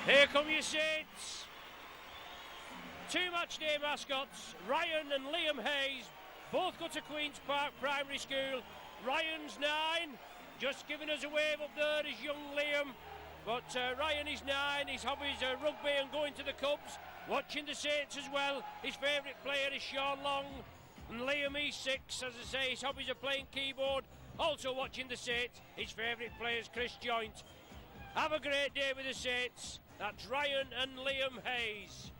Here come your Saints. Two match day mascots, Ryan and Liam Hayes, both go to Queen's Park Primary School. Ryan's 9, just giving us a wave up there is young Liam. But Ryan is 9, his hobbies are rugby and going to the Cubs. Watching the Saints as well, his favourite player is Sean Long. And Liam is 6, as I say, his hobbies are playing keyboard. Also watching the Saints, his favourite player is Chris Joint. Have a great day with the Saints. That's Ryan and Liam Hayes.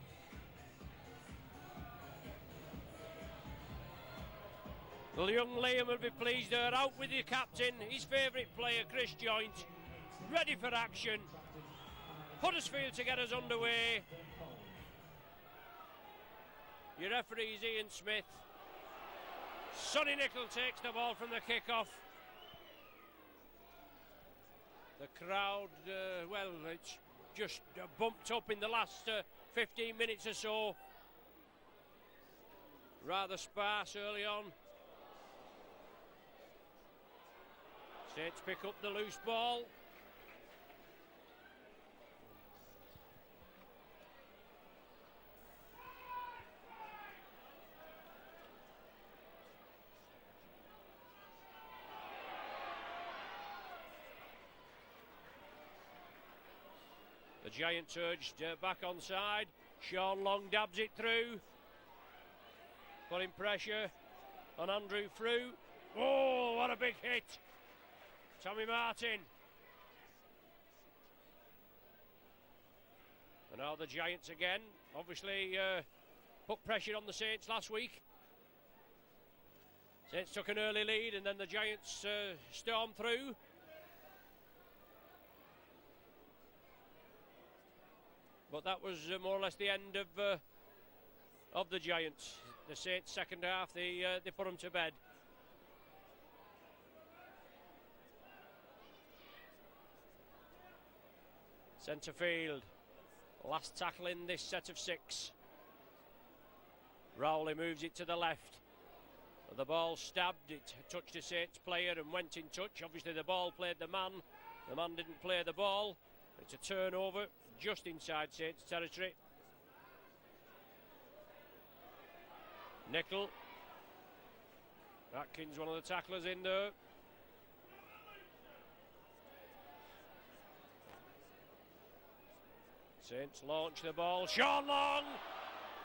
Well, young Liam will be pleased they're out with the captain, his favourite player Chris Joint, ready for action. Huddersfield to get us underway. Your referee is Ian Smith. Sonny Nichol takes the ball from the kick-off. The crowd, well, it's just bumped up in the last 15 minutes or so. Rather sparse early on. Saints pick up the loose ball. The Giants urged back on side. Sean Long dabs it through. Putting pressure on Andrew Frew. Oh, what a big hit. Tommy Martin. And now the Giants again. Obviously put pressure on the Saints last week. Saints took an early lead and then the Giants stormed through. But that was more or less the end of the Giants. The Saints second half, they put them to bed. Centre field, last tackle in this set of 6. Rowley moves it to the left. The ball stabbed, it touched a Saints player and went in touch. Obviously the ball played the man didn't play the ball. It's a turnover just inside Saints territory. Nichol. Atkins, one of the tacklers in there. Saints launch the ball. Sean Long!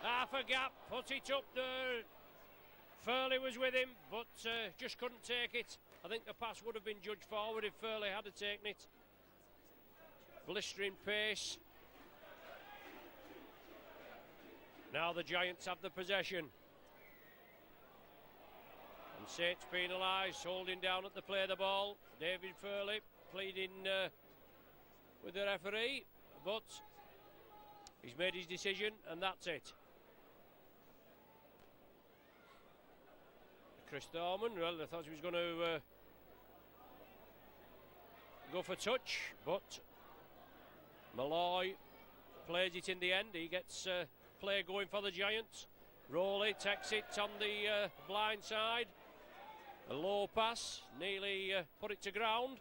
Half a gap, put it up there. Furley was with him, but just couldn't take it. I think the pass would have been judged forward if Furley had taken it. Blistering pace. Now the Giants have the possession. And Saints penalised, holding down at the play of the ball. David Furley pleading with the referee, but he's made his decision and that's it. Chris Thorman, well, I thought he was going to go for touch, but Malloy plays it in the end. He gets play going for the Giants. Rowley takes it on the blind side. A low pass, nearly put it to ground.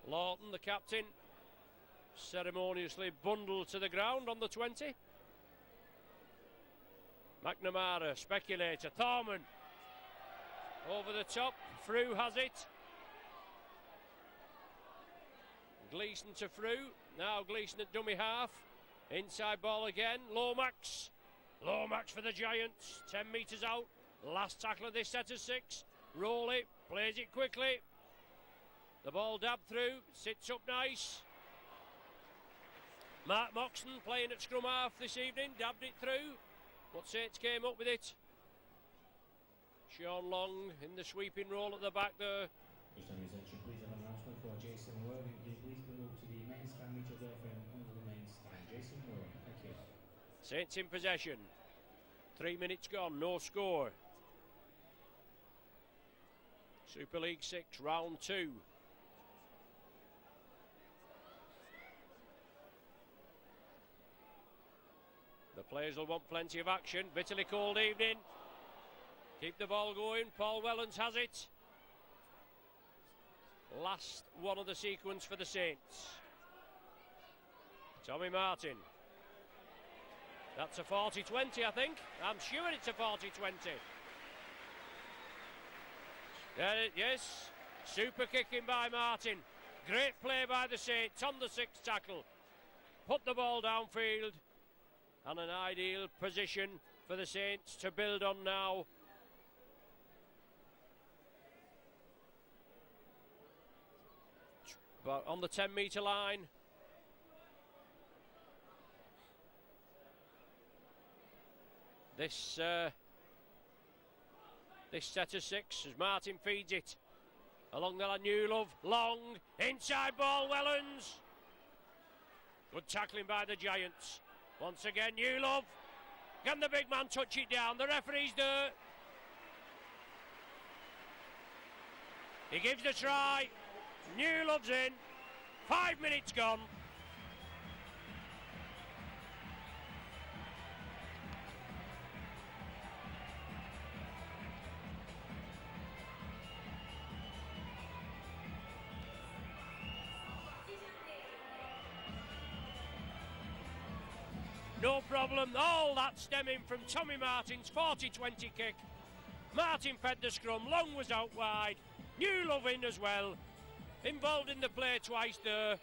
Lawton, the captain, ceremoniously bundled to the ground on the 20. McNamara, speculator, Thorman over the top. Frew has it. Gleeson to Frew. Now Gleeson at dummy half. Inside ball again. Lomax. Lomax for the Giants. 10 metres out. Last tackle of this set of 6. Rowley plays it quickly. The ball dabbed through. Sits up nice. Mark Moxon playing at scrum half this evening. Dabbed it through. But Saints came up with it. Sean Long in the sweeping role at the back there. Just on his entry, please have an announcement for Jason Moore. Can you please move to the men's stand, meet your girlfriend under the men's stand. Jason Moore, thank you. Saints in possession. 3 minutes gone, no score. Super League 6, round 2. The players will want plenty of action. Bitterly cold evening. Keep the ball going. Paul Wellens has it. Last one of the sequence for the Saints. Tommy Martin. That's a 40-20, I think. I'm sure it's a 40-20. Yes, super kicking by Martin. Great play by the Saints on the 6th tackle. Put the ball downfield. And an ideal position for the Saints to build on now. But on the 10-metre line. This set of 6 as Martin feeds it. Along the new love, long, inside ball, Wellens. Good tackling by the Giants. Once again, Newlove. Can the big man touch it down? The referee's there. He gives the try. Newlove's in. 5 minutes gone. No problem, all that stemming from Tommy Martin's 40-20 kick. Martin fed the scrum, Long was out wide, Newlove in as well, involved in the play twice there.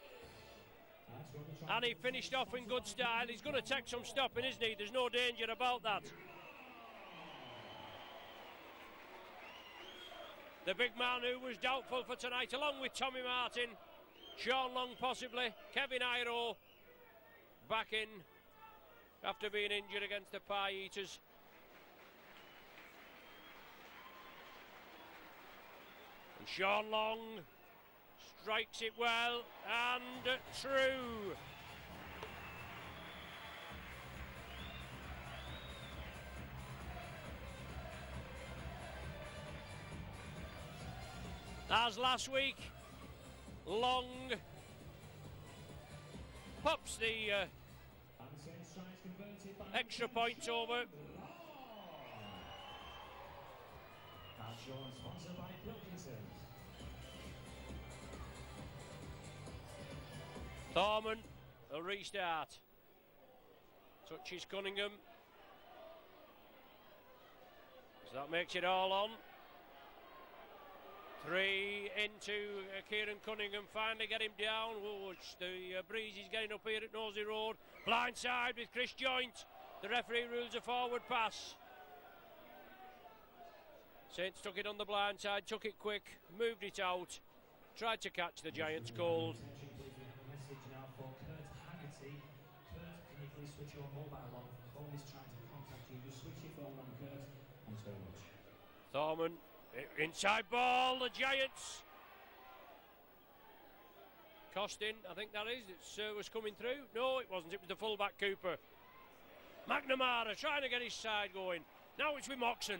And he finished off in good style. He's going to take some stopping, isn't he? There's no danger about that. The big man who was doubtful for tonight, along with Tommy Martin, Sean Long possibly, Kevin Iro back in after being injured against the Pie Eaters. And Sean Long strikes it well and true. As last week, Long pops the extra points over. Thorman will restart. Touches Cunningham. So that makes it all on. 3 into Kieran Cunningham, finally get him down. Oh, the breeze is getting up here at Nosey Road. Blindside with Chris Joint. The referee rules a forward pass. Saints took it on the blind side, took it quick, moved it out, tried to catch the Giants cold. Switch your mobile on. Phone is trying to contact you. Just switch your phone on, Kurt. Thanks very much. Thorman, inside ball, the Giants. Costin, I think that is. It was coming through. No, it wasn't. It was the fullback Cooper. McNamara trying to get his side going. Now it's with Moxon.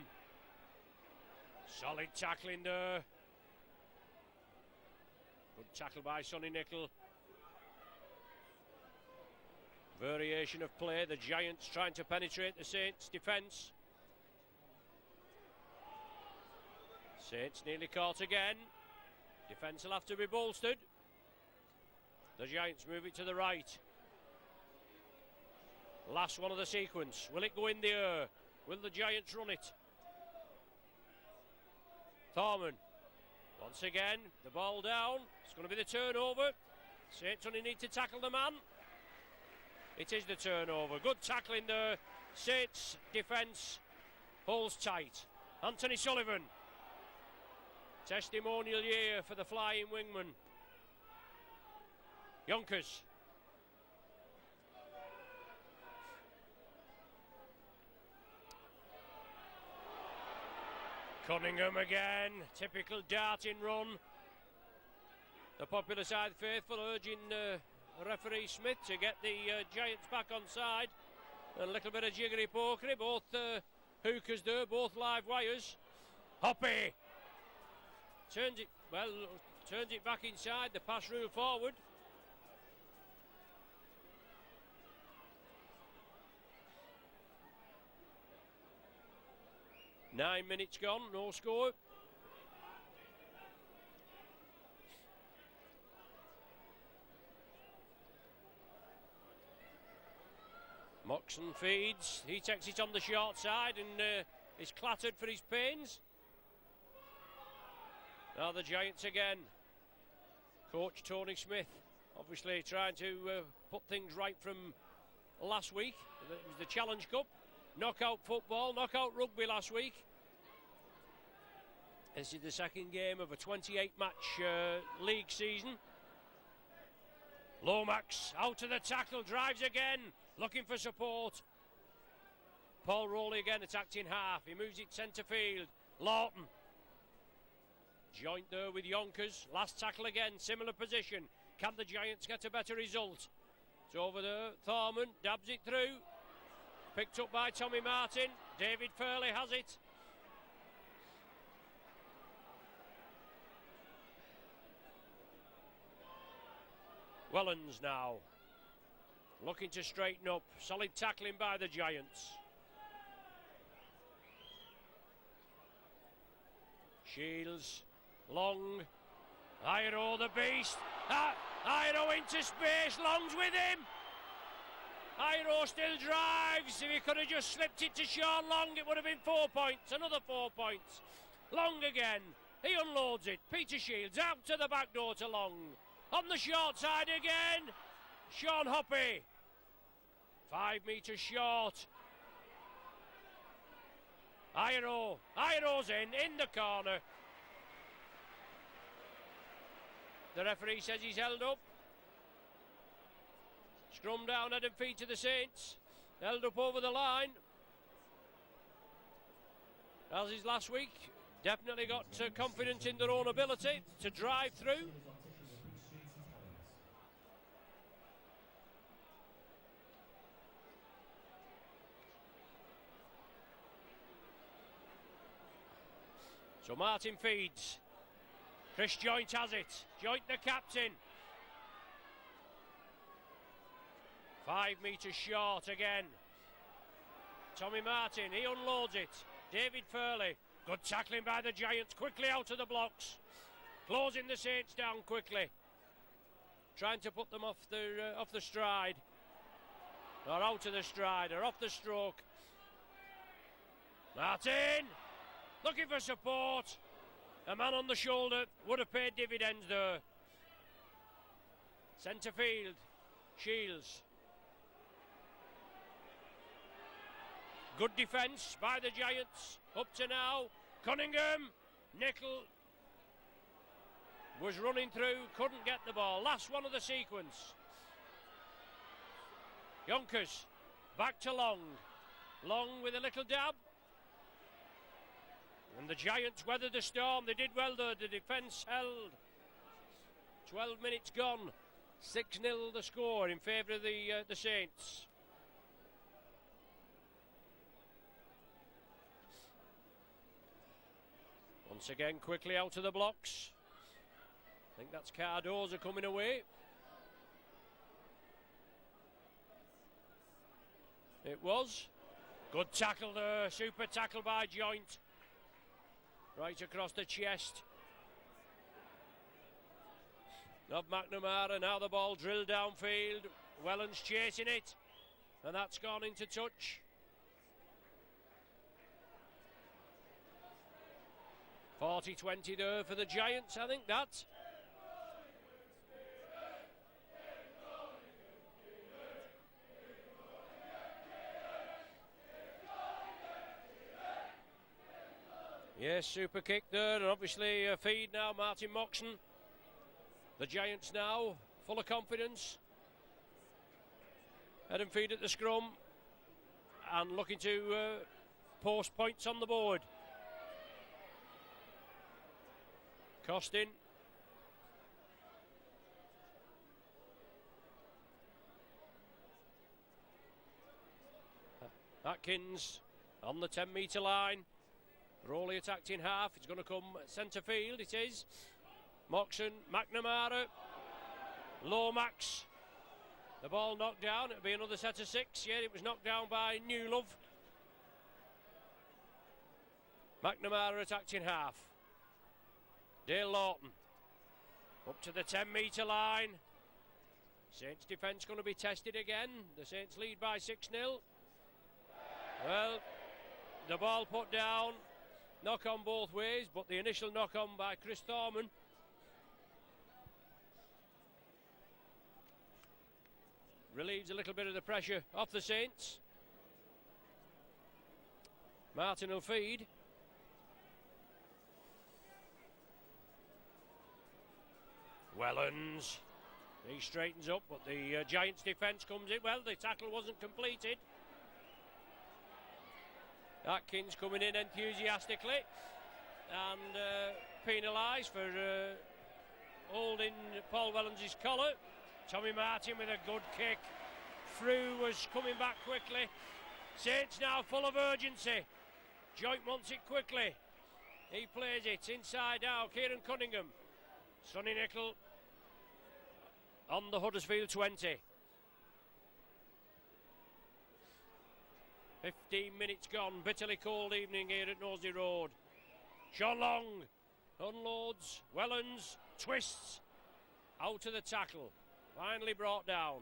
Solid tackling there. Good tackle by Sonny Nickel. Variation of play, the Giants trying to penetrate the Saints' defence. Saints nearly caught again. Defence will have to be bolstered. The Giants move it to the right. Last one of the sequence. Will it go in the air? Will the Giants run it? Thorman. Once again, the ball down. It's going to be the turnover. Saints only need to tackle the man. It is the turnover. Good tackling there. Saints defence holds tight. Anthony Sullivan. Testimonial year for the flying wingman. Yonkers. Cunningham again. Typical darting run. The popular side faithful urging referee Smith to get the Giants back on side. A little bit of jiggery pokery, both hookers there, both live wires. Hoppy turns it back inside, the pass rule forward. Nine minutes gone, no score. Moxon feeds. He takes it on the short side and is clattered for his pains. Now the Giants again. Coach Tony Smith obviously trying to put things right from last week. It was the Challenge Cup, knockout football, knockout rugby last week. This is the second game of a 28 match league season. Lomax out to the tackle, drives again, looking for support. Paul Rowley again attacked in half. He moves it centre field. Lawton. Joint there with Yonkers. Last tackle again, similar position. Can the Giants get a better result? It's over there. Thorman dabs it through. Picked up by Tommy Martin. David Furley has it. Wellens now. Looking to straighten up. Solid tackling by the Giants. Shields. Long. Iro the beast. Iro into space. Long's with him. Iro still drives. If he could have just slipped it to Sean Long, it would have been 4 points. Another 4 points. Long again. He unloads it. Peter Shields out to the back door to Long. On the short side again. Sean Hoppy. 5 metres short. Iro's in the corner. The referee says he's held up. Scrum down, head and feet to the Saints. Held up over the line. As is last week. Definitely got confidence in their own ability to drive through. So Martin feeds. Chris Joint has it. Joint the captain. 5 metres short again. Tommy Martin, he unloads it. David Furley. Good tackling by the Giants. Quickly out of the blocks. Closing the Saints down quickly. Trying to put them off the stride. Or out of the stride, or off the stroke. Martin! Looking for support. A man on the shoulder would have paid dividends there. Centre field. Shields. Good defence by the Giants. Up to now. Cunningham. Nickel was running through. Couldn't get the ball. Last one of the sequence. Yonkers. Back to Long. Long with a little dab. And the Giants weathered the storm. They did well though. The defence held. 12 minutes gone. 6-0 the score in favour of the Saints. Once again, quickly out of the blocks. I think that's Cardoza coming away. It was. Good tackle there. Super tackle by Joint. Right across the chest of McNamara. Now the ball drilled downfield. Wellens chasing it. And that's gone into touch. 40-20 there for the Giants, I think that. Yes, super kick there, and obviously a feed now, Martin Moxon. The Giants now, full of confidence. Head and feed at the scrum, and looking to post points on the board. Costin. Atkins on the 10-metre line. Rowley attacked in half. It's going to come centre field. It is. Moxon, McNamara, Lomax. The ball knocked down. It'll be another set of 6. Yeah, it was knocked down by Newlove. McNamara attacked in half. Dale Lawton up to the 10-metre line. Saints defence going to be tested again. The Saints lead by 6-0. Well, the ball put down, knock on both ways, but the initial knock on by Chris Thorman. Relieves a little bit of the pressure off the Saints. Martin will feed. Wellens. He straightens up, but the Giants' defence comes in. Well, the tackle wasn't completed. Atkins coming in enthusiastically and penalised for holding Paul Wellens' collar. Tommy Martin with a good kick. Frew was coming back quickly. Saints now full of urgency. Joint wants it quickly. He plays it inside now. Kieran Cunningham. Sonny Nickel on the Huddersfield 20. 15 minutes gone. Bitterly cold evening here at Nosey Road. Sean Long unloads. Wellens twists out of the tackle. Finally brought down.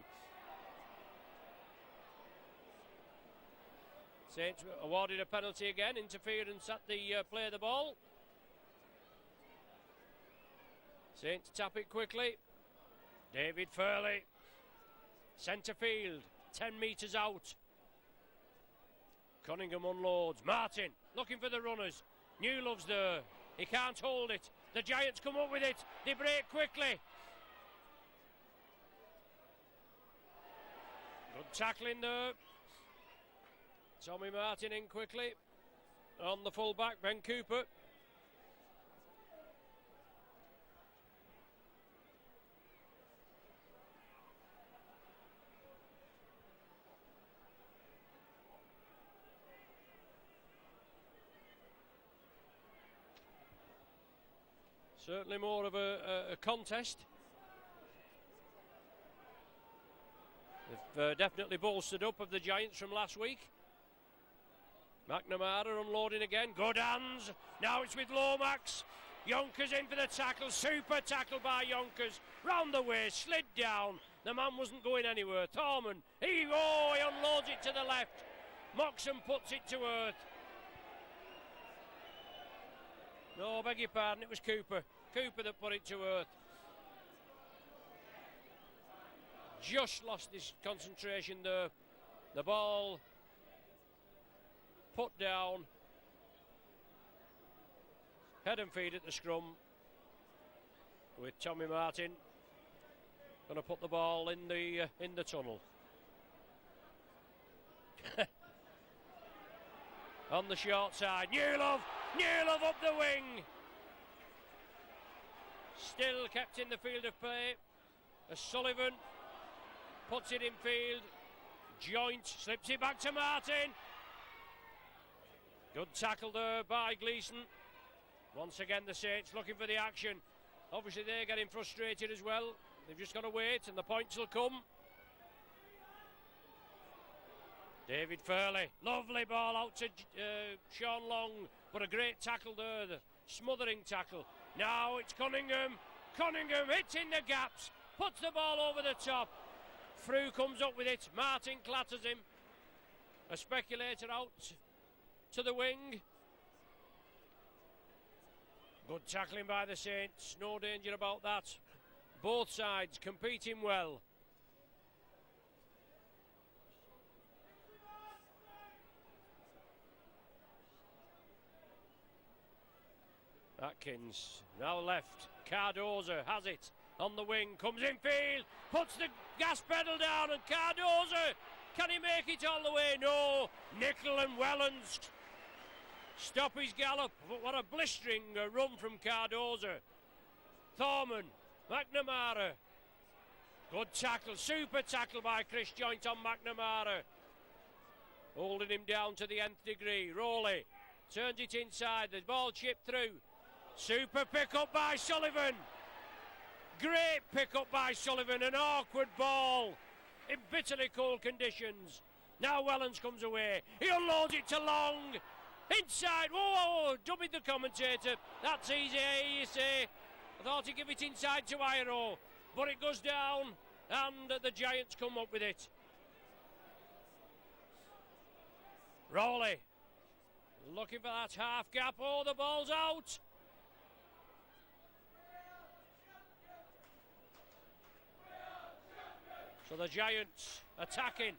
Saints awarded a penalty again. Interference at the play of the ball. Saints tap it quickly. David Furley. Centre field. 10 metres out. Cunningham unloads. Martin looking for the runners. Newlove's there. He can't hold it. The Giants come up with it. They break quickly. Good tackling there. Tommy Martin in quickly. On the full-back, Ben Cooper. Certainly more of a contest. They've definitely bolstered up of the Giants from last week. McNamara unloading again. Good hands. Now it's with Lomax. Yonkers in for the tackle. Super tackle by Yonkers. Round the way. Slid down. The man wasn't going anywhere. Thorman. He unloads it to the left. Moxon puts it to earth. No, beg your pardon. It was Cooper. Cooper that put it to earth. Just lost his concentration there. The ball put down. Head and feed at the scrum with Tommy Martin. Going to put the ball in the tunnel. On the short side, Newlove up the wing. Still kept in the field of play. Sullivan puts it in field. Joint slips it back to Martin. Good tackle there by Gleeson. Once again the Saints looking for the action. Obviously they're getting frustrated as well. They've just got to wait and the points will come. David Furley, lovely ball out to Sean Long, but a great tackle there, the smothering tackle. Now it's Cunningham. Cunningham hits in the gaps, puts the ball over the top. Frew comes up with it. Martin clatters him. A speculator out to the wing. Good tackling by the Saints. No danger about that. Both sides competing well. Atkins now left. Cardoza has it on the wing, comes in field, puts the gas pedal down, and Cardoza, can he make it all the way? No. Nickel and Wellens stop his gallop. But what a blistering run from Cardoza. Thorman, McNamara. Good tackle, super tackle by Chris Joint on McNamara. Holding him down to the nth degree. Rowley turns it inside, the ball chipped through. Super pick up by Sullivan. Great pick up by Sullivan. An awkward ball in bitterly cold conditions. Now Wellens comes away. He unloads it to Long. Inside. Whoa, dummied the commentator. That's easy, you say. I thought he'd give it inside to Iro. But it goes down and the Giants come up with it. Rowley looking for that half gap. Oh, the ball's out. So the Giants attacking.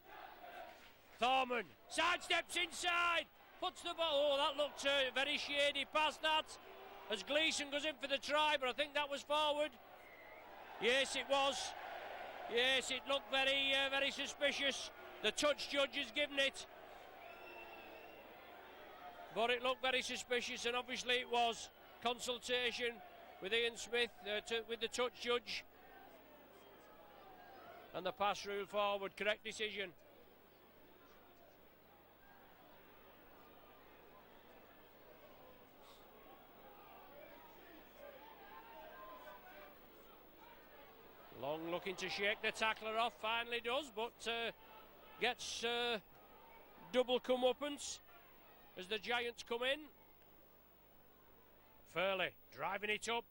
Thorman sidesteps inside, puts the ball. Oh, that looked very shady past that as Gleeson goes in for the try, but I think that was forward. Yes, it was. Yes, it looked very, very suspicious. The touch judge has given it, but it looked very suspicious, and obviously it was. Consultation with Ian Smith, with the touch judge, and the pass rule forward. Correct decision. Long looking to shake the tackler off, finally does, but gets double comeuppance as the Giants come in. Furley driving it up.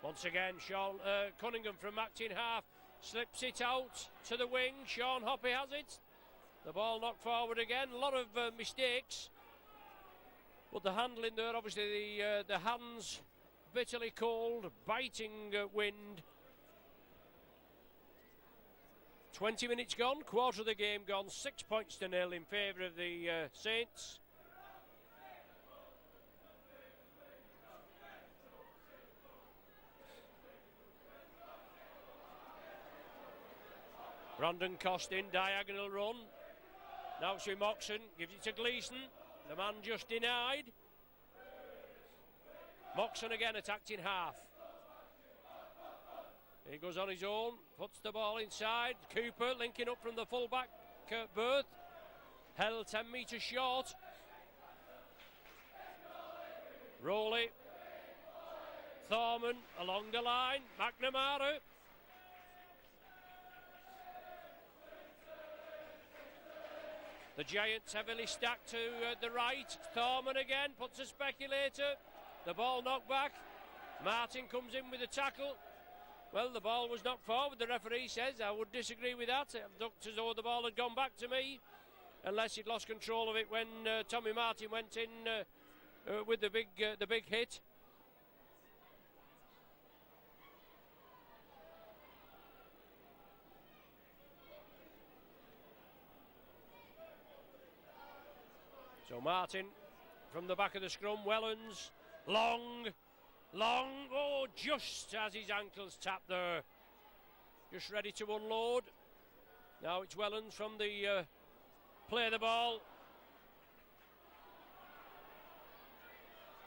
Once again, Cunningham from acting half slips it out to the wing. Sean Hoppy has it. The ball knocked forward again. A lot of mistakes, but the handling there, obviously the hands bitterly cold, biting wind. 20 minutes gone, quarter of the game gone, 6 points to 0 in favour of the Saints. Brandon Costin, diagonal run. Now it's with Moxon, gives it to Gleeson. The man just denied. Moxon again attacked in half. He goes on his own, puts the ball inside. Cooper linking up from the full-back berth. Held 10 metres short. Rowley. Thorman along the line. McNamara. The Giants heavily stacked to the right. Thorman again puts a speculator. The ball knocked back. Martin comes in with a tackle. Well, the ball was knocked forward, the referee says. I would disagree with that. It looked as though the ball had gone back to me, unless he'd lost control of it when Tommy Martin went in with the big hit. So Martin from the back of the scrum. Wellens, long, oh, just as his ankles tapped there, just ready to unload. Now it's Wellens from the play the ball.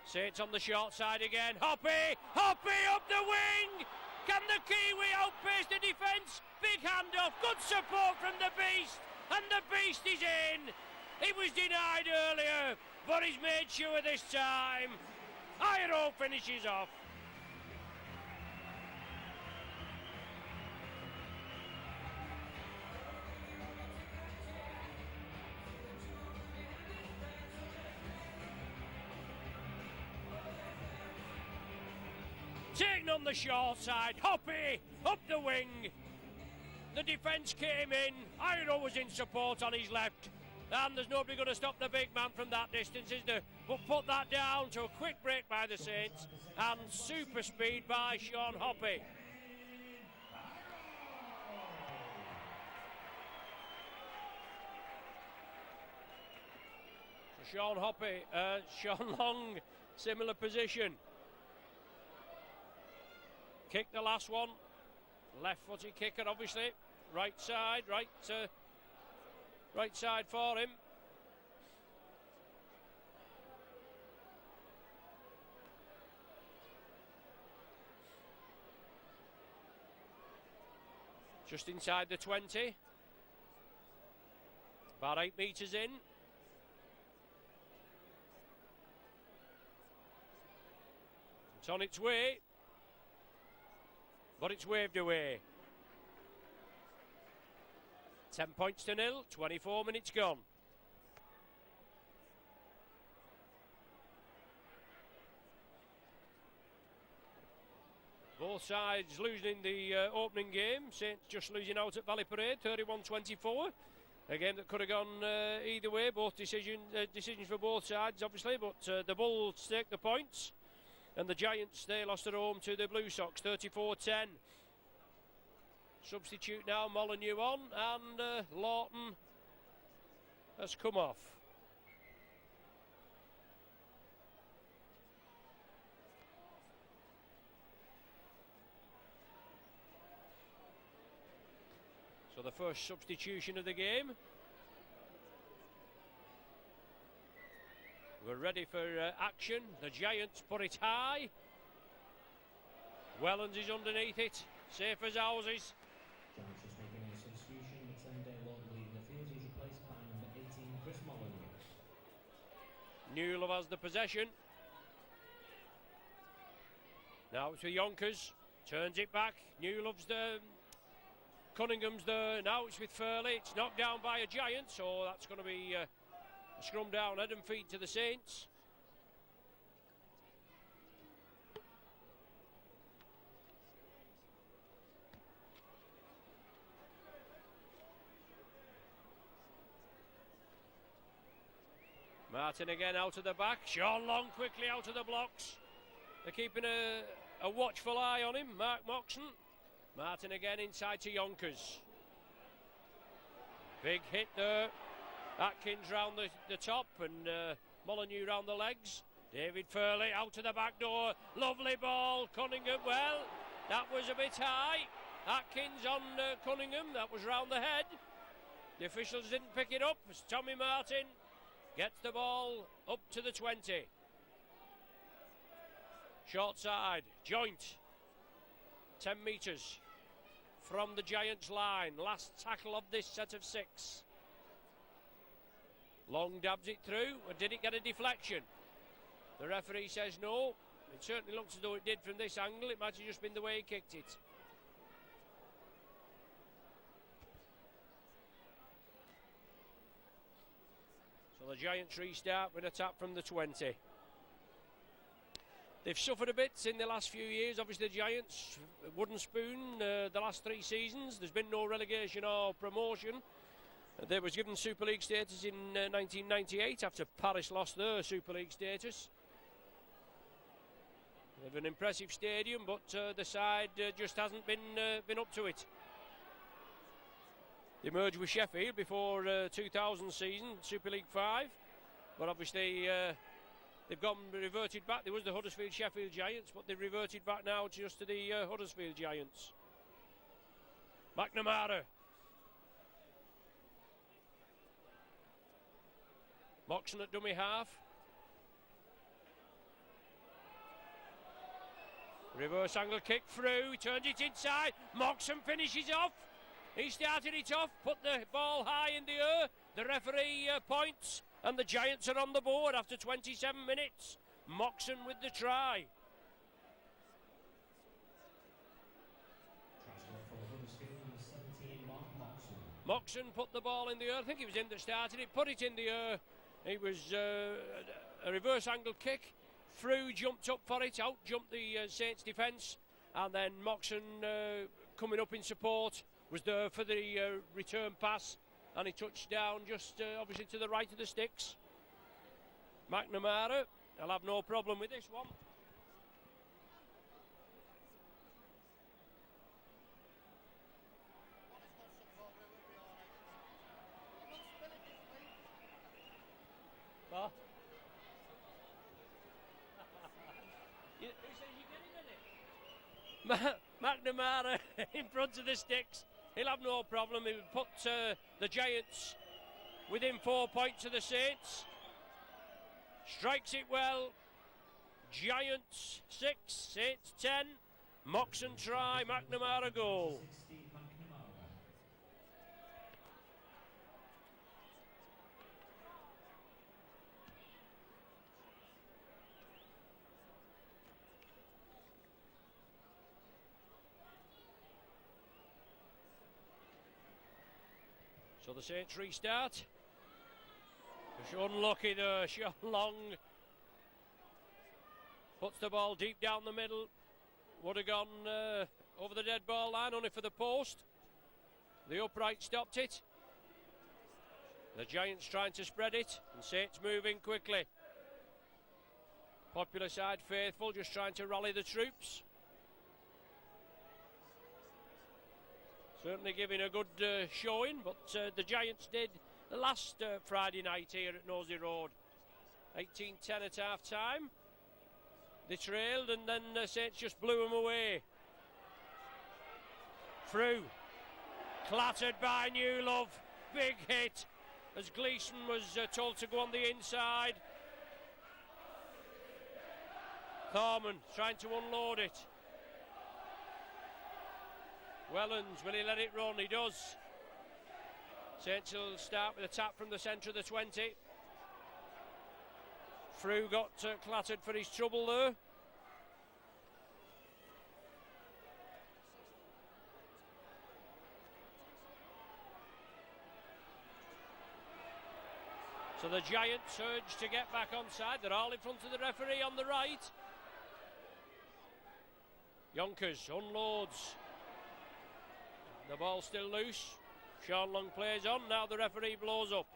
Saints on the short side again. Hoppy up the wing. Can the Kiwi outpace the defence? Big handoff, good support from the Beast, and the Beast is in. He was denied earlier, but he's made sure this time. Iro finishes off. Taken on the short side, Hoppy up the wing. The defence came in, Iro was in support on his left. And there's nobody going to stop the big man from that distance, is there? But put that down to a quick break by the Saints and super speed by Sean Hoppy. So Sean Hoppy, Sean Long, similar position. Kick the last one. Left-footed kicker, obviously. Right side, right side for him. Just inside the 20. About 8 metres in. It's on its way, but it's waved away. 10 points to 0, 24 minutes gone. Both sides losing the opening game. Saints just losing out at Valley Parade, 31-24. A game that could have gone either way. Both decisions for both sides, obviously. But the Bulls take the points. And the Giants, they lost at home to the Blue Sox, 34-10. Substitute now, Molyneux on. And Lawton has come off. So the first substitution of the game. We're ready for action. The Giants put it high. Wellens is underneath it, safe as houses. Giants just making a substitution. Matende Lawton leaving the field. He's replaced by number 18, Chris Molyneux. Newlove has the possession. Now it's for Yonkers. Turns it back. Newlove's there. Cunningham's there. Now it's with Furley. It's knocked down by a Giant, so that's going to be a scrum down, head and feet to the Saints. Martin again out of the back. Sean Long quickly out of the blocks. They're keeping a watchful eye on him, Mark Moxon. Martin again inside to Yonkers. Big hit there. Atkins round the top and Molyneux round the legs. David Furley out to the back door. Lovely ball. Cunningham, well, that was a bit high. Atkins on Cunningham. That was round the head. The officials didn't pick it up as Tommy Martin gets the ball up to the 20. Short side. Joint. 10 metres from the Giants line. Last tackle of this set of 6. Long dabs it through, or did it get a deflection? The referee says no. It certainly looks as though it did from this angle. It might have just been the way he kicked it. So the Giants restart with a tap from the 20. They've suffered a bit in the last few years. Obviously the Giants, wooden spoon, the last 3 seasons. There's been no relegation or promotion. They was given Super League status in 1998 after Paris lost their Super League status. They have an impressive stadium, but the side just hasn't been up to it. They merged with Sheffield before 2000 season, Super League 5, but obviously they've reverted back. There was the Huddersfield Sheffield Giants, but they've reverted back now just to the Huddersfield Giants. McNamara. Moxon at dummy half. Reverse angle kick through. He turns it inside. Moxon finishes off. He started it off, put the ball high in the air. The referee points, and the Giants are on the board after 27 minutes. Moxon with the try. Moxon put the ball in the air. I think it was him that started it. Put it in the air. It was a reverse angle kick. Frew jumped up for it. Out jumped the Saints defence. And then Moxon coming up in support was there for the return pass. And he touched down just obviously to the right of the sticks. McNamara, I'll have no problem with this one. What? Who says you get in it? McNamara in front of the sticks. He'll have no problem. He'll put the Giants within 4 points of the Saints. Strikes it well. Giants 6, Saints 10. Moxon try, McNamara goal. So the Saints restart. Unlucky there, Sean Long puts the ball deep down the middle. would have gone over the dead ball line, only for the post. The upright stopped it. The Giants trying to spread it, and Saints moving quickly. Popular side faithful just trying to rally the troops. Certainly giving a good showing, but the Giants did the last Friday night here at Nosey Road. 18-10 at half time. They trailed, and then Saints just blew them away. Through. Clattered by Newlove. Big hit as Gleeson was told to go on the inside. Thorman trying to unload it. Wellens, will he let it run? He does. Saints will start with a tap from the centre of the 20. Frew got clattered for his trouble there. So the Giants urge to get back onside. They're all in front of the referee on the right. Yonkers unloads. The ball still loose. Sean Long plays on. Now the referee blows up.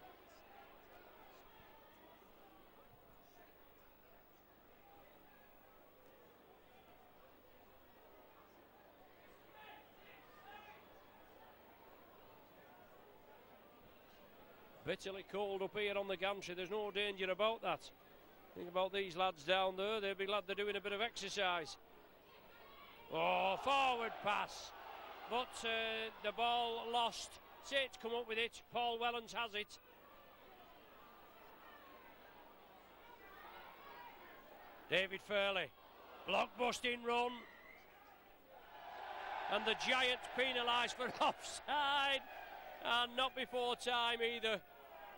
Bitterly cold up here on the gantry. There's no danger about that. Think about these lads down there. They'll be glad they're doing a bit of exercise. Oh, forward pass. But the ball lost. Saints come up with it. Paul Wellens has it. David Fairley. Block-busting run. And the Giants penalised for offside. And not before time either.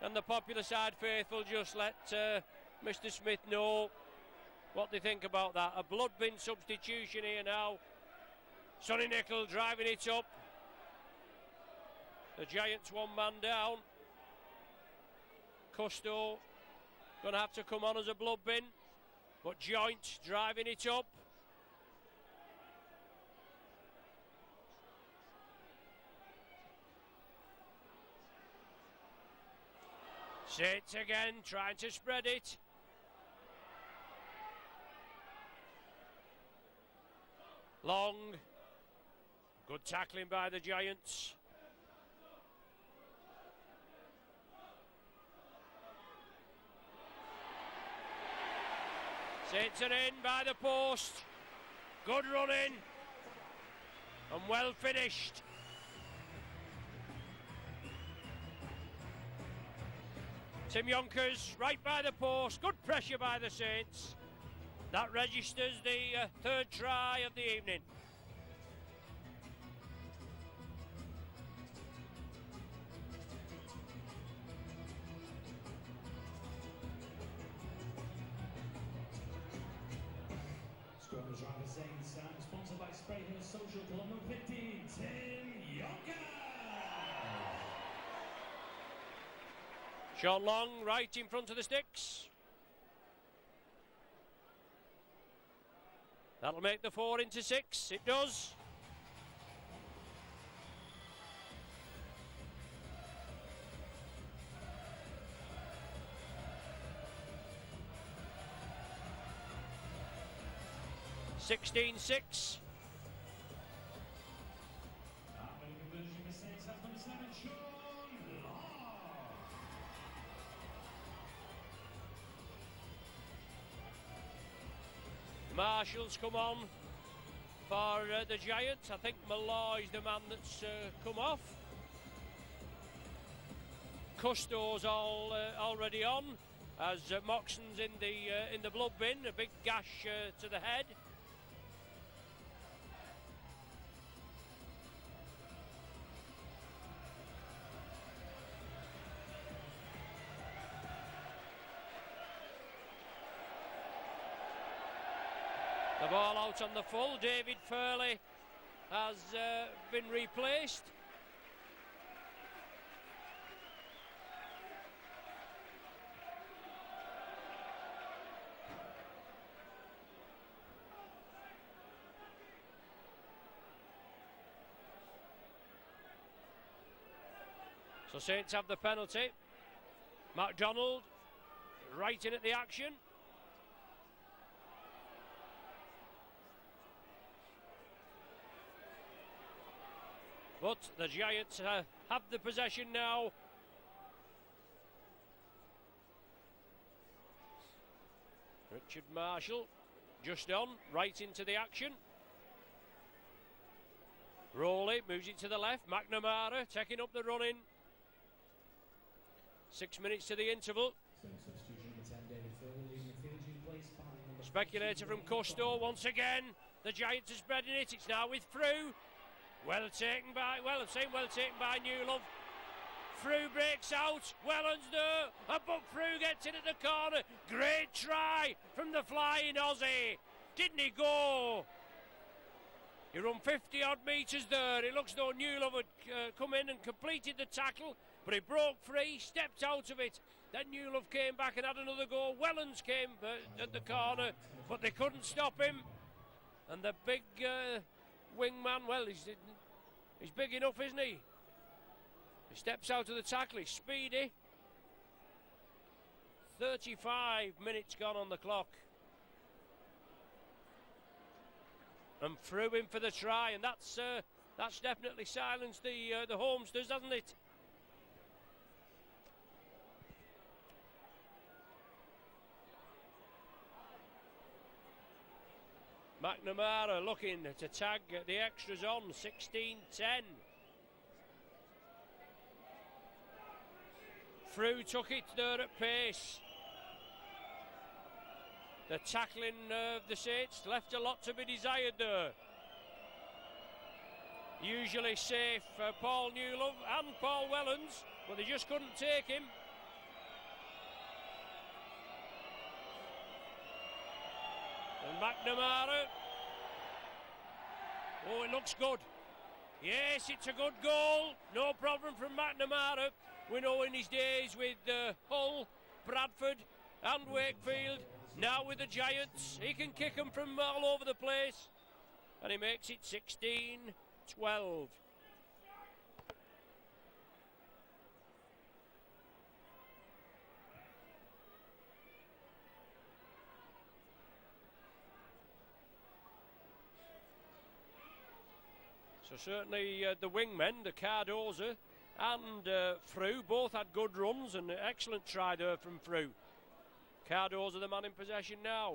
And the popular side faithful just let Mr. Smith know what they think about that. A blood bin substitution here now. Sonny Nicol driving it up. The Giants one man down. Custo going to have to come on as a blood bin. But Joint driving it up. Saints again trying to spread it. Long. Good tackling by the Giants. Saints are in by the post. Good running. And well finished. Tim Yonkers right by the post. Good pressure by the Saints. That registers the third try of the evening. Scrum driver Saints, sponsored by Spray Hill Social Club number 15, Tim Yonkers. Sean Long right in front of the sticks. That'll make the 4 into 6. It does. (16-6). Marshall's come on for the Giants. I think Malloy's the man that's come off. Custo's already on, as Moxon's in the blood bin. A big gash to the head. The ball out on the full. David Fairley has been replaced. So Saints have the penalty. MacDonald right in at the action. But the Giants have the possession now. Richard Marshall just on, right into the action. Rowley moves it to the left. McNamara taking up the running. 6 minutes to the interval. Speculator from Custo once again. The Giants are spreading it. It's now with Frew. Well taken by Newlove. Frew breaks out. Wellens there. But Frew gets in at the corner. Great try from the flying Aussie. Didn't he go? He run 50 odd metres there. It looks though Newlove had come in and completed the tackle, but he broke free, stepped out of it. Then Newlove came back and had another go. Wellens came at the corner, but they couldn't stop him. And the big wingman, well, he's big enough, isn't he? He steps out of the tackle, he's speedy. 35 minutes gone on the clock. And Frew in for the try, and that's definitely silenced the Homesters, hasn't it? McNamara looking to tag the extras on, 16-10. Frew took it there at pace. The tackling of the Saints left a lot to be desired there. Usually safe for Paul Newlove and Paul Wellens, but they just couldn't take him. And McNamara. Oh, it looks good. Yes, it's a good goal. No problem from McNamara. We know in his days with Hull, Bradford and Wakefield. Now with the Giants, he can kick them from all over the place. And he makes it 16-12. So certainly the wingmen, the Cardoza and Frew, both had good runs, and an excellent try there from Frew. Cardoza the man in possession now.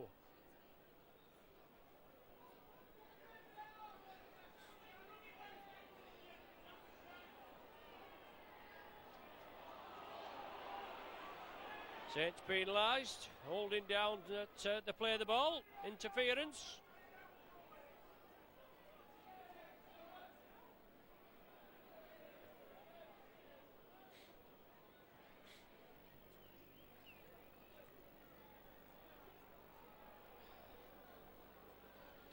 Saints penalised, holding down the play of the ball, interference.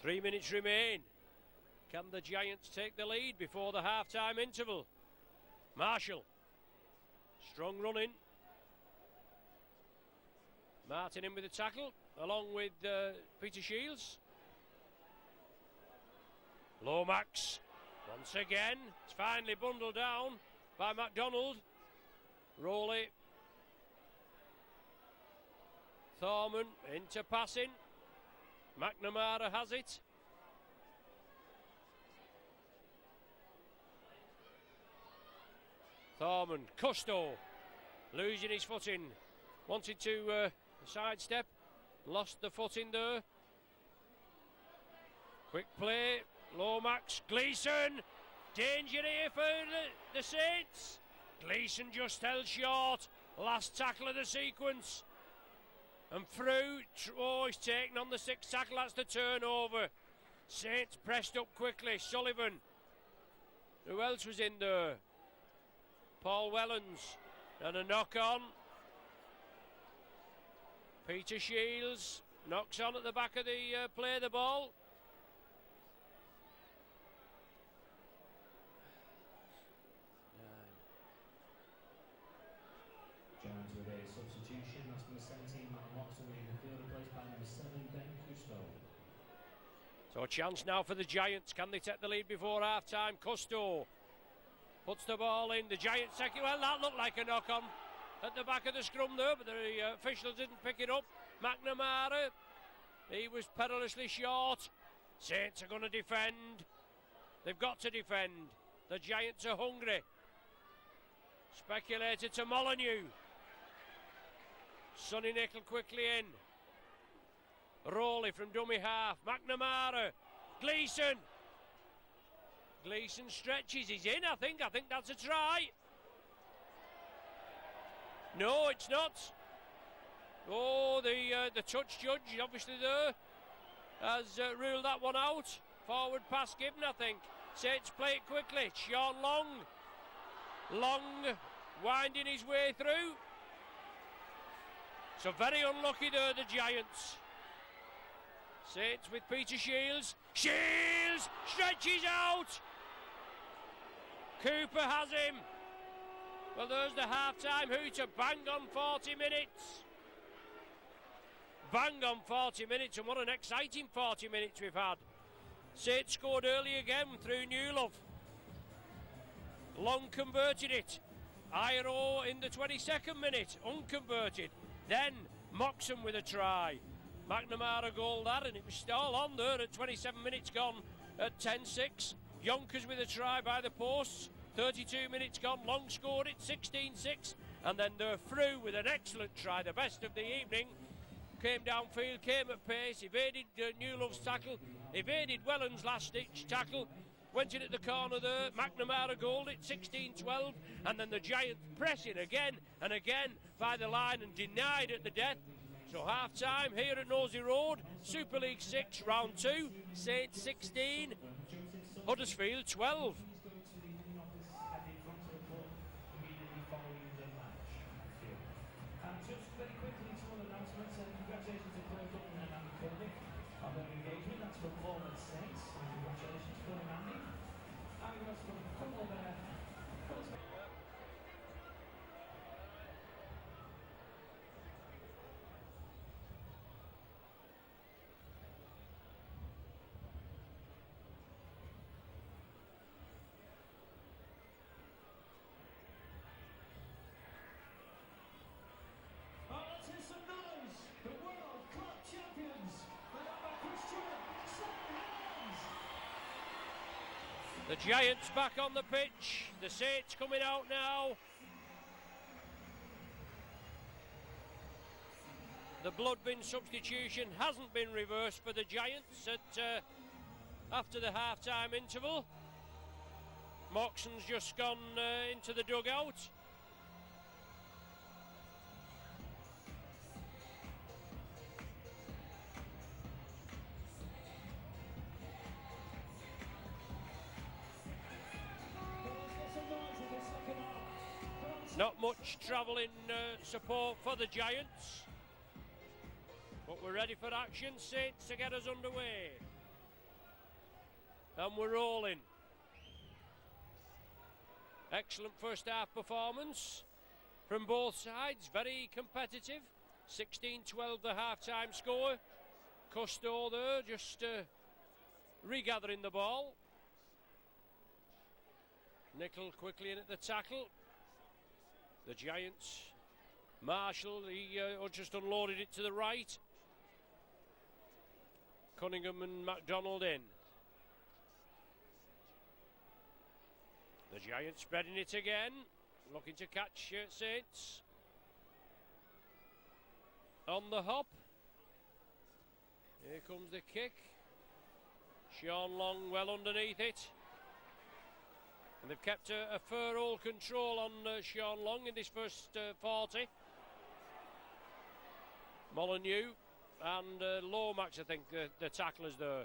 Three minutes remain. Can the Giants take the lead before the half-time interval? Marshall. Strong running. Martin in with the tackle, along with Peter Shields. Lomax. Once again. It's finally bundled down by MacDonald. Rowley. Thorman into passing. McNamara has it. Thorman, Custo, losing his footing. Wanted to sidestep, lost the footing there. Quick play, Lomax, Gleeson. Danger here for the Saints. Gleeson just held short. Last tackle of the sequence. And Frew, he's taken on the sixth tackle, that's the turnover. Saints pressed up quickly, Sullivan. Who else was in there? Paul Wellens, and a knock on. Peter Shields knocks on at the back of the play the ball. Giants with a substitution, that's number 17, Matt Moxley, in the field replaced by number 7, Ben Custo. So a chance now for the Giants. Can they take the lead before half-time? Custo. puts the ball in. The Giants second. Well, that looked like a knock on at the back of the scrum there, but the official didn't pick it up. McNamara, he was perilously short. Saints are going to defend. They've got to defend. The Giants are hungry. Speculated to Molyneux. Sonny Nickel quickly in. Rowley from dummy half. McNamara. Gleeson. Gleeson stretches. He's in, I think. I think that's a try. No, it's not. Oh, the touch judge, obviously there, has ruled that one out. Forward pass given, I think. Saints play it quickly. Sean Long. Long winding his way through. So very unlucky there, the Giants. Saints with Peter Shields. Shields stretches out. Cooper has him. Well, there's the half-time hooter. Bang on 40 minutes. Bang on 40 minutes, and what an exciting 40 minutes we've had. Saints scored early again through Newlove. Long converted it. Iro in the 22nd minute, unconverted. Then Moxon with a try. McNamara goal that, and it was still on there at 27 minutes gone at 10-6. Yonkers with a try by the posts. 32 minutes gone, Long scored it, 16-6. And then they're through with an excellent try, the best of the evening. Came downfield, came at pace, evaded Newlove's tackle, evaded Welland's last-ditch tackle, went in at the corner there. McNamara goaled it, 16-12, and then the Giants pressing again and again by the line and denied at the death. So half-time here at Nosey Road, Super League 6, round 2, Saints 16, Huddersfield 12. The Giants back on the pitch. The Saints coming out now. The blood bin substitution hasn't been reversed for the Giants at after the half-time interval. Moxon's just gone into the dugout. Not much travelling support for the Giants, but we're ready for action. Saints to get us underway, and we're rolling. Excellent first half performance from both sides, very competitive. 16-12 the half-time score. Cousteau there just regathering the ball. Nickel quickly in at the tackle. The Giants, Marshall, he just unloaded it to the right. Cunningham and MacDonald in. The Giants spreading it again, looking to catch Saints. On the hop. Here comes the kick. Sean Long well underneath it. And they've kept a fair all control on Sean Long in this first 40. Molyneux and Lomax, I think, the tacklers there.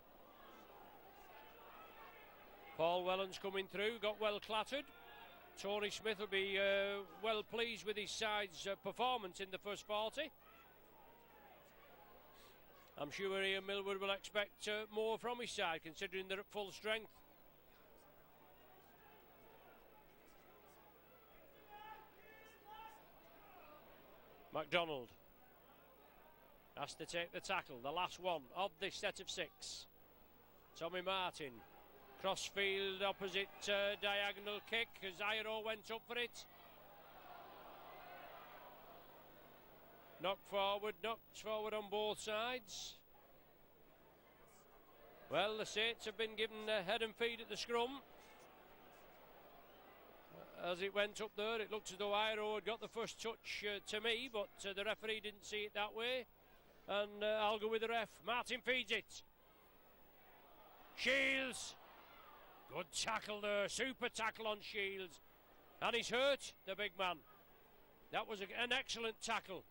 Paul Welland's coming through, got well clattered. Tony Smith will be well pleased with his side's performance in the first 40. I'm sure Ian Millward will expect more from his side, considering they're at full strength. MacDonald has to take the tackle, the last one of this set of 6. Tommy Martin Crossfield opposite diagonal kick as Iro went up for it. Knocks forward on both sides. Well, the Saints have been given head and feet at the scrum. As it went up there, it looked as though Iro had got the first touch to me, but the referee didn't see it that way. And I'll go with the ref. Martin feeds it. Shields. Good tackle there. Super tackle on Shields. And he's hurt, the big man. That was an excellent tackle.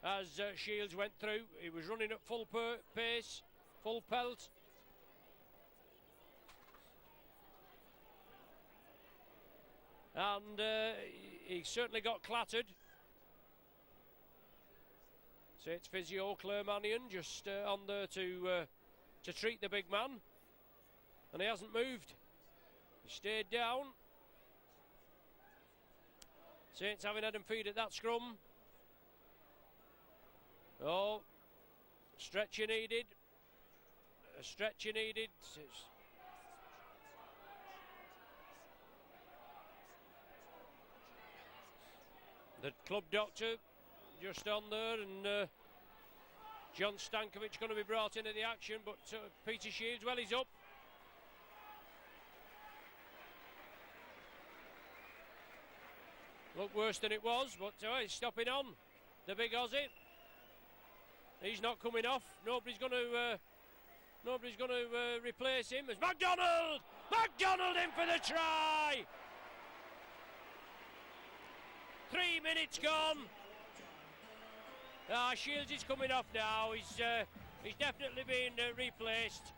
As Shields went through, he was running at full pace, full pelt. And he certainly got clattered. So it's physio Claire Mannion just on there to treat the big man. And he hasn't moved. He stayed down. Saints having head and feet at that scrum. Oh, stretcher needed. A stretcher needed. The club doctor just on there, and John Stankovic going to be brought into the action, but Peter Shields, well, he's up. Looked worse than it was, but he's stopping on. The big Aussie. He's not coming off. Nobody's going to replace him. As MacDonald in for the try. 3 minutes gone. Shields is coming off now. He's definitely been replaced.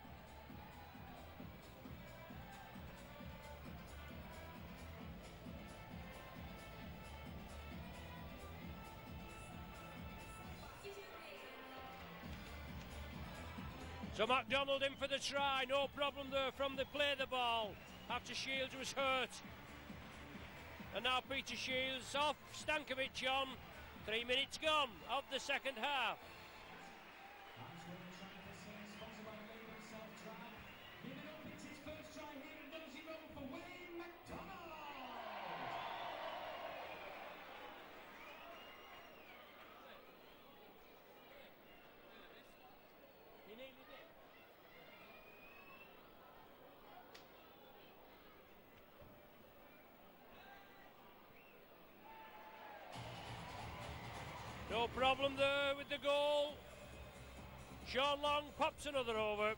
So MacDonald in for the try, no problem there from the play the ball after Shields was hurt. And now Peter Shields off, Stankovic on. 3 minutes gone of the second half. No problem there with the goal. Sean Long pops another over.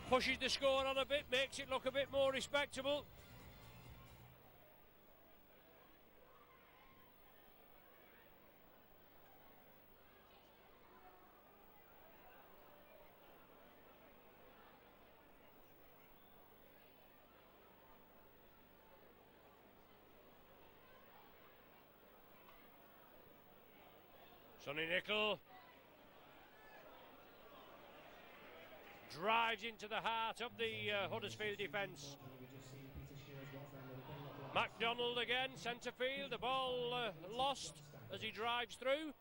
Pushes the score on a bit, makes it look a bit more respectable. Sonny Nicol drives into the heart of the Huddersfield defence. MacDonald again, centre field, the ball lost as he drives through.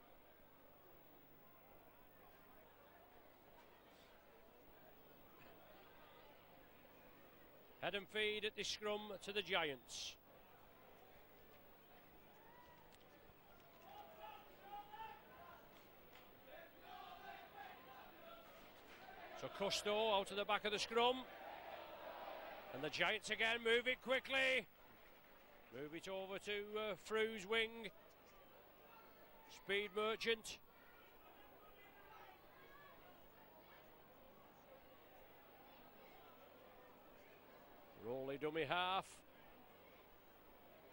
Head and feed at the scrum to the Giants. So Cousteau out to the back of the scrum. And the Giants again move it quickly. Move it over to Frew's wing. Speed Merchant. Rolly dummy half.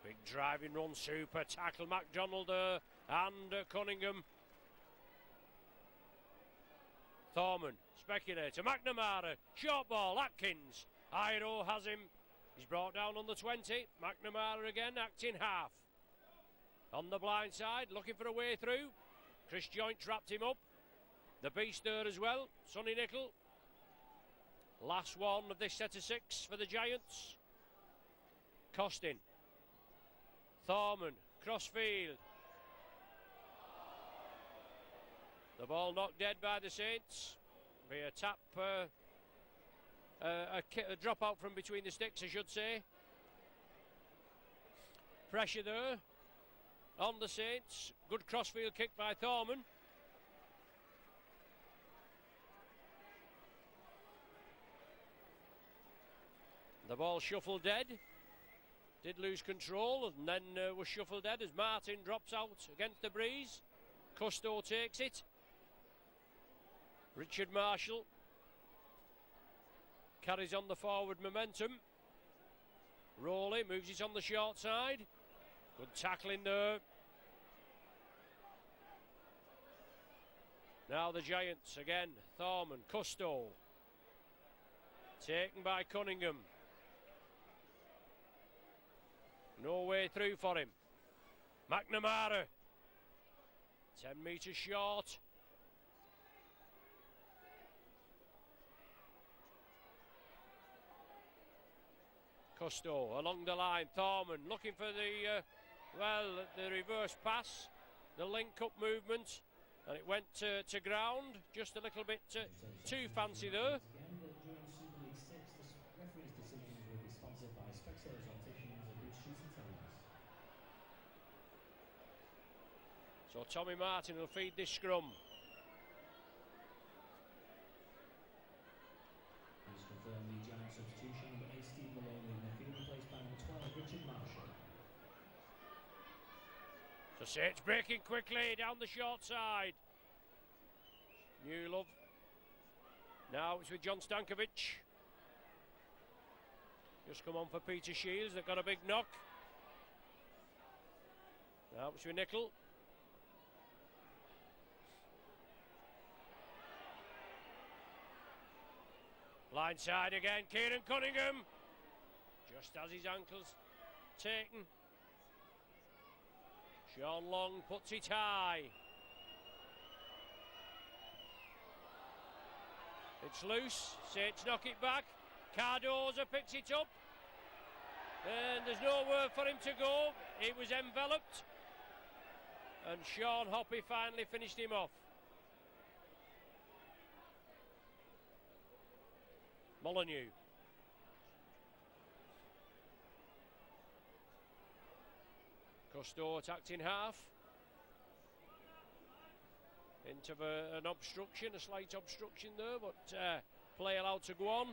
Big driving run, super tackle. MacDonald and Cunningham. Thorman, speculator, McNamara, short ball, Atkins. Iro has him. He's brought down on the 20. McNamara again, acting half. On the blind side, looking for a way through. Chris Joint trapped him up. The beast there as well, Sonny Nicol. Last one of this set of 6 for the Giants. Costin. Thorman, crossfield. The ball knocked dead by the Saints. Be a tap, a drop out from between the sticks, I should say. Pressure there on the Saints. Good crossfield kick by Thorman. The ball shuffled dead. Did lose control and then was shuffled dead as Martin drops out against the breeze. Custo takes it. Richard Marshall carries on the forward momentum. Rowley moves it on the short side. Good tackling there. Now the Giants again. Thorman, Custo. Taken by Cunningham. No way through for him. McNamara. 10 metres short. Custo along the line. Thorman looking for the reverse pass. The link-up movement. And it went to ground. Just a little bit too fancy there. So Tommy Martin will feed this scrum. He's confirmed the Giant substitution. Number 8, Steve Maloney in the field, replaced by number 12, Richard Marshall. So Saints breaking quickly down the short side. New love. Now it's with John Stankovic. Just come on for Peter Shields. They've got a big knock. Now it's with Nickel. Line side again, Kieran Cunningham. Just as his ankle's taken. Sean Long puts it high. It's loose, Saints knock it back. Cardoza picks it up. And there's nowhere for him to go. He was enveloped. And Sean Hoppy finally finished him off. Molyneux. Custo attacked in half. Into an obstruction, a slight obstruction there, but play allowed to go on.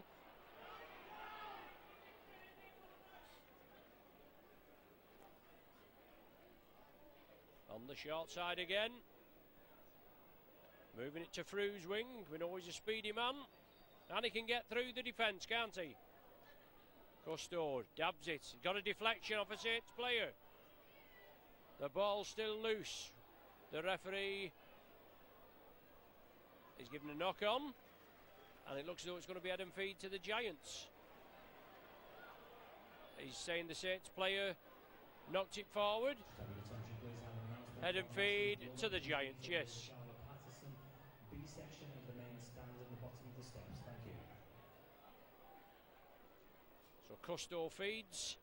On the short side again. Moving it to Frew's wing. We know he's a speedy man. And he can get through the defence, can't he? Custo dabs it. He's got a deflection off a Saints player. The ball's still loose. The referee is giving a knock on. And it looks as though it's going to be head and feed to the Giants. He's saying the Saints player knocked it forward. Head and feed to the Giants, yes. B section of the main stand at the bottom of the steps. Thank you. So Custo feeds.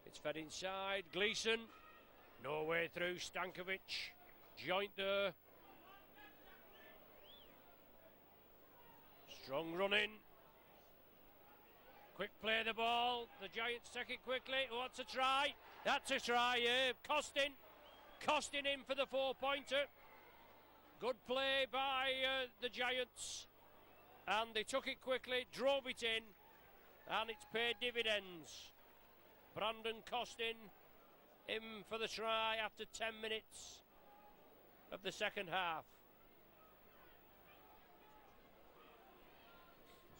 It's fed inside. Gleeson. No way through. Stankovic. Joint there. Strong running. Quick play the ball. The Giants take it quickly. Oh, that's a try. That's a try, yeah. Costin in for the 4-pointer. Good play by the Giants. And they took it quickly, drove it in. And it's paid dividends. Brandon Costin in for the try after 10 minutes of the second half.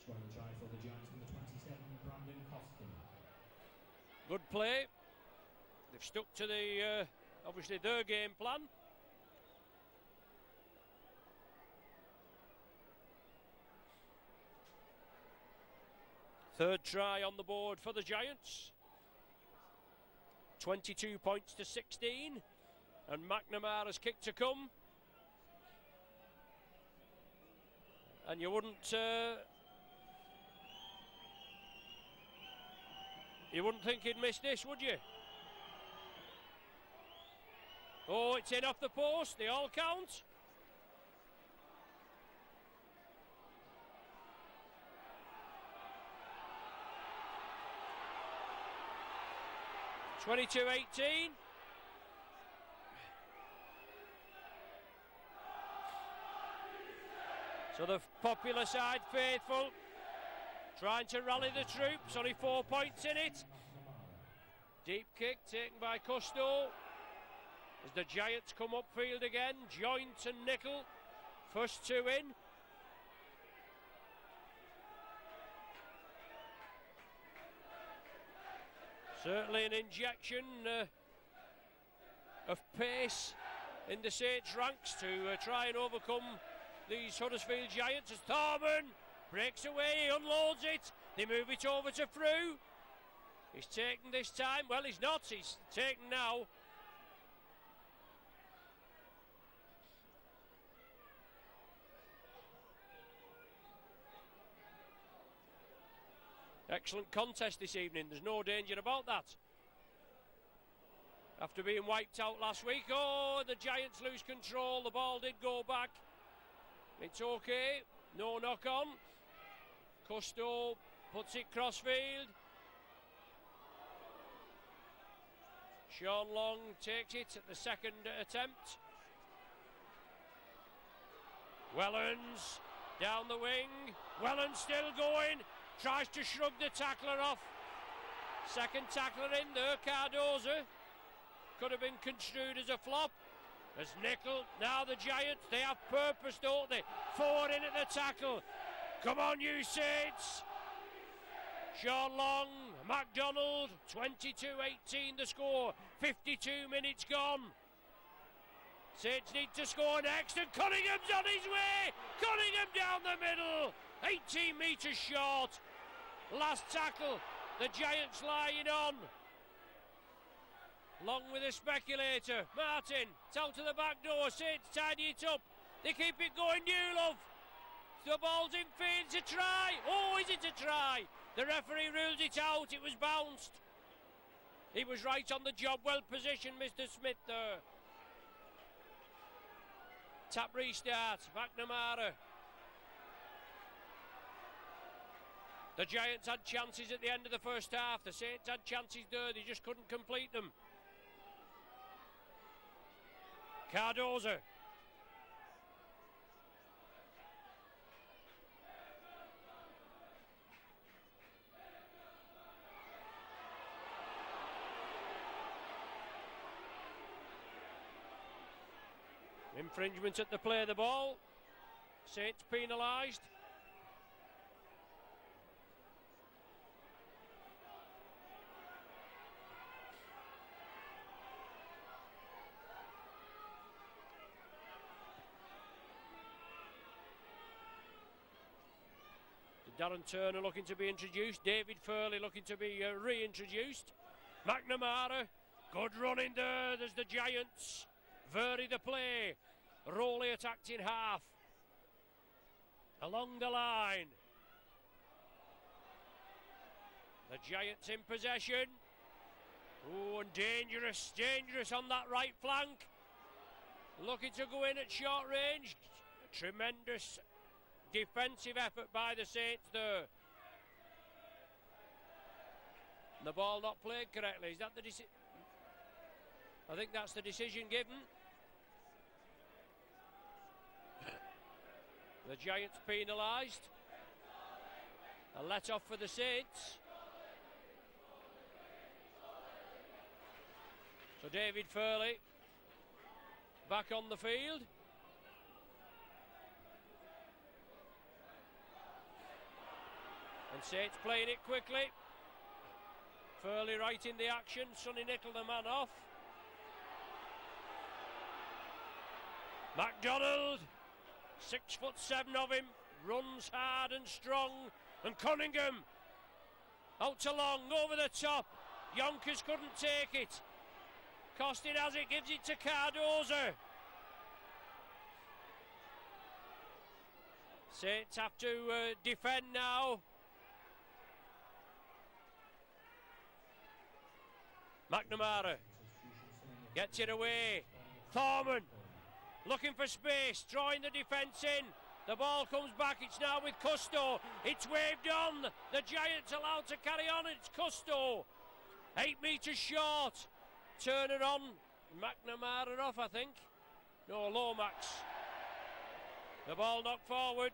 Scoring the try for the Giants, number 27, Brandon Costin. Good play. They've stuck to the obviously their game plan. Third try on the board for the Giants. 22 points to 16. And McNamara's kick to come. And you wouldn't You wouldn't think he'd miss this, would you? Oh, it's in off the post. They all count. (22-18). So the popular side, faithful, trying to rally the troops. Only 4 points in it. Deep kick taken by Custo. As the Giants come upfield again, Joint and Nickel, first two in. Certainly an injection of pace in the Saints ranks to try and overcome these Huddersfield Giants. As Thorman breaks away, he unloads it, they move it over to Frew. He's taken this time, well he's not, he's taken now. Excellent contest this evening, there's no danger about that. After being wiped out last week, oh, the Giants lose control, the ball did go back. It's okay, no knock on. Custo puts it crossfield. Sean Long takes it at the second attempt. Wellens down the wing, Wellens still going. Tries to shrug the tackler off. Second tackler in there, Cardoza. Could have been construed as a flop. As Nickel, now the Giants, they have purpose, don't they? Forward in at the tackle. Come on, you Saints. Sean Long, MacDonald, 22-18 the score. 52 minutes gone. Saints need to score next, and Cunningham's on his way. Cunningham down the middle. 18 metres short. Last tackle, the Giants lying on. Long with a speculator. Martin, it's out to the back door. Saints tidy it up. They keep it going. Newlove. The ball's in field. It's a try. Oh, is it a try? The referee rules it out. It was bounced. He was right on the job. Well positioned, Mr. Smith there. Tap restart. McNamara. The Giants had chances at the end of the first half. The Saints had chances there, they just couldn't complete them. Cardoza. Infringement at the play of the ball. Saints penalised. Darren Turner looking to be introduced. David Furley looking to be reintroduced. McNamara, good running there. There's the Giants. Vary the play. Rowley attacked in half. Along the line. The Giants in possession. Oh, and dangerous on that right flank. Looking to go in at short range. Tremendous defensive effort by the Saints there. The ball not played correctly. Is that the decision? I think that's the decision given. The Giants penalised. A let off for the Saints. So David Furley back on the field. And Saints playing it quickly. Furley right in the action. Sonny Nickel the man off. MacDonald, 6'7" of him, runs hard and strong. And Cunningham out to Long, over the top. Yonkers couldn't take it. Costin has it, gives it to Cardoza. Saints have to defend now. McNamara gets it away. Thorman looking for space, drawing the defence in. The ball comes back, it's now with Custo. It's waved on. The Giants allowed to carry on. It's Custo. 8 metres short. Turner on. McNamara off, I think. No, Lomax. The ball knocked forward.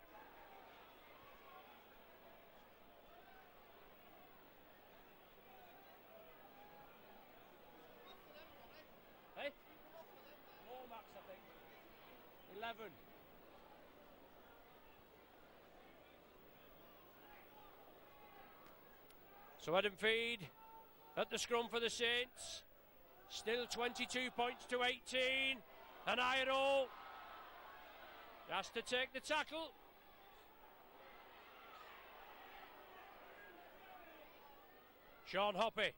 Hey? Lomax, I think. 11. So Adam Feed at the scrum for the Saints. Still 22 points to 18. And Iro has to take the tackle. Sean Hoppy.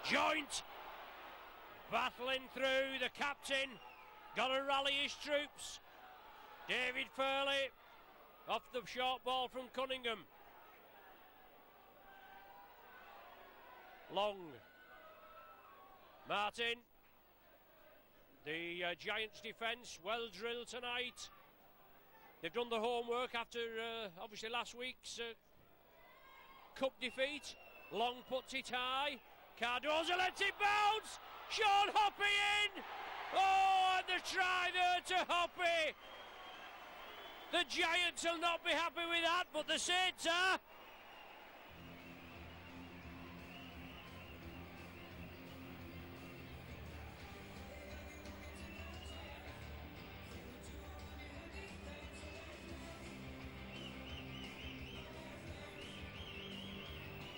Joint. Battling through, the captain. Got to rally his troops. David Furley off the short ball from Cunningham. Long. Martin. The Giants' defence, well drilled tonight. They've done the homework after obviously last week's cup defeat. Long puts it high. Cardoza lets it bounce. Sean Hoppy in. Oh, and the try there to Hoppy. The Giants will not be happy with that, but the Saints are.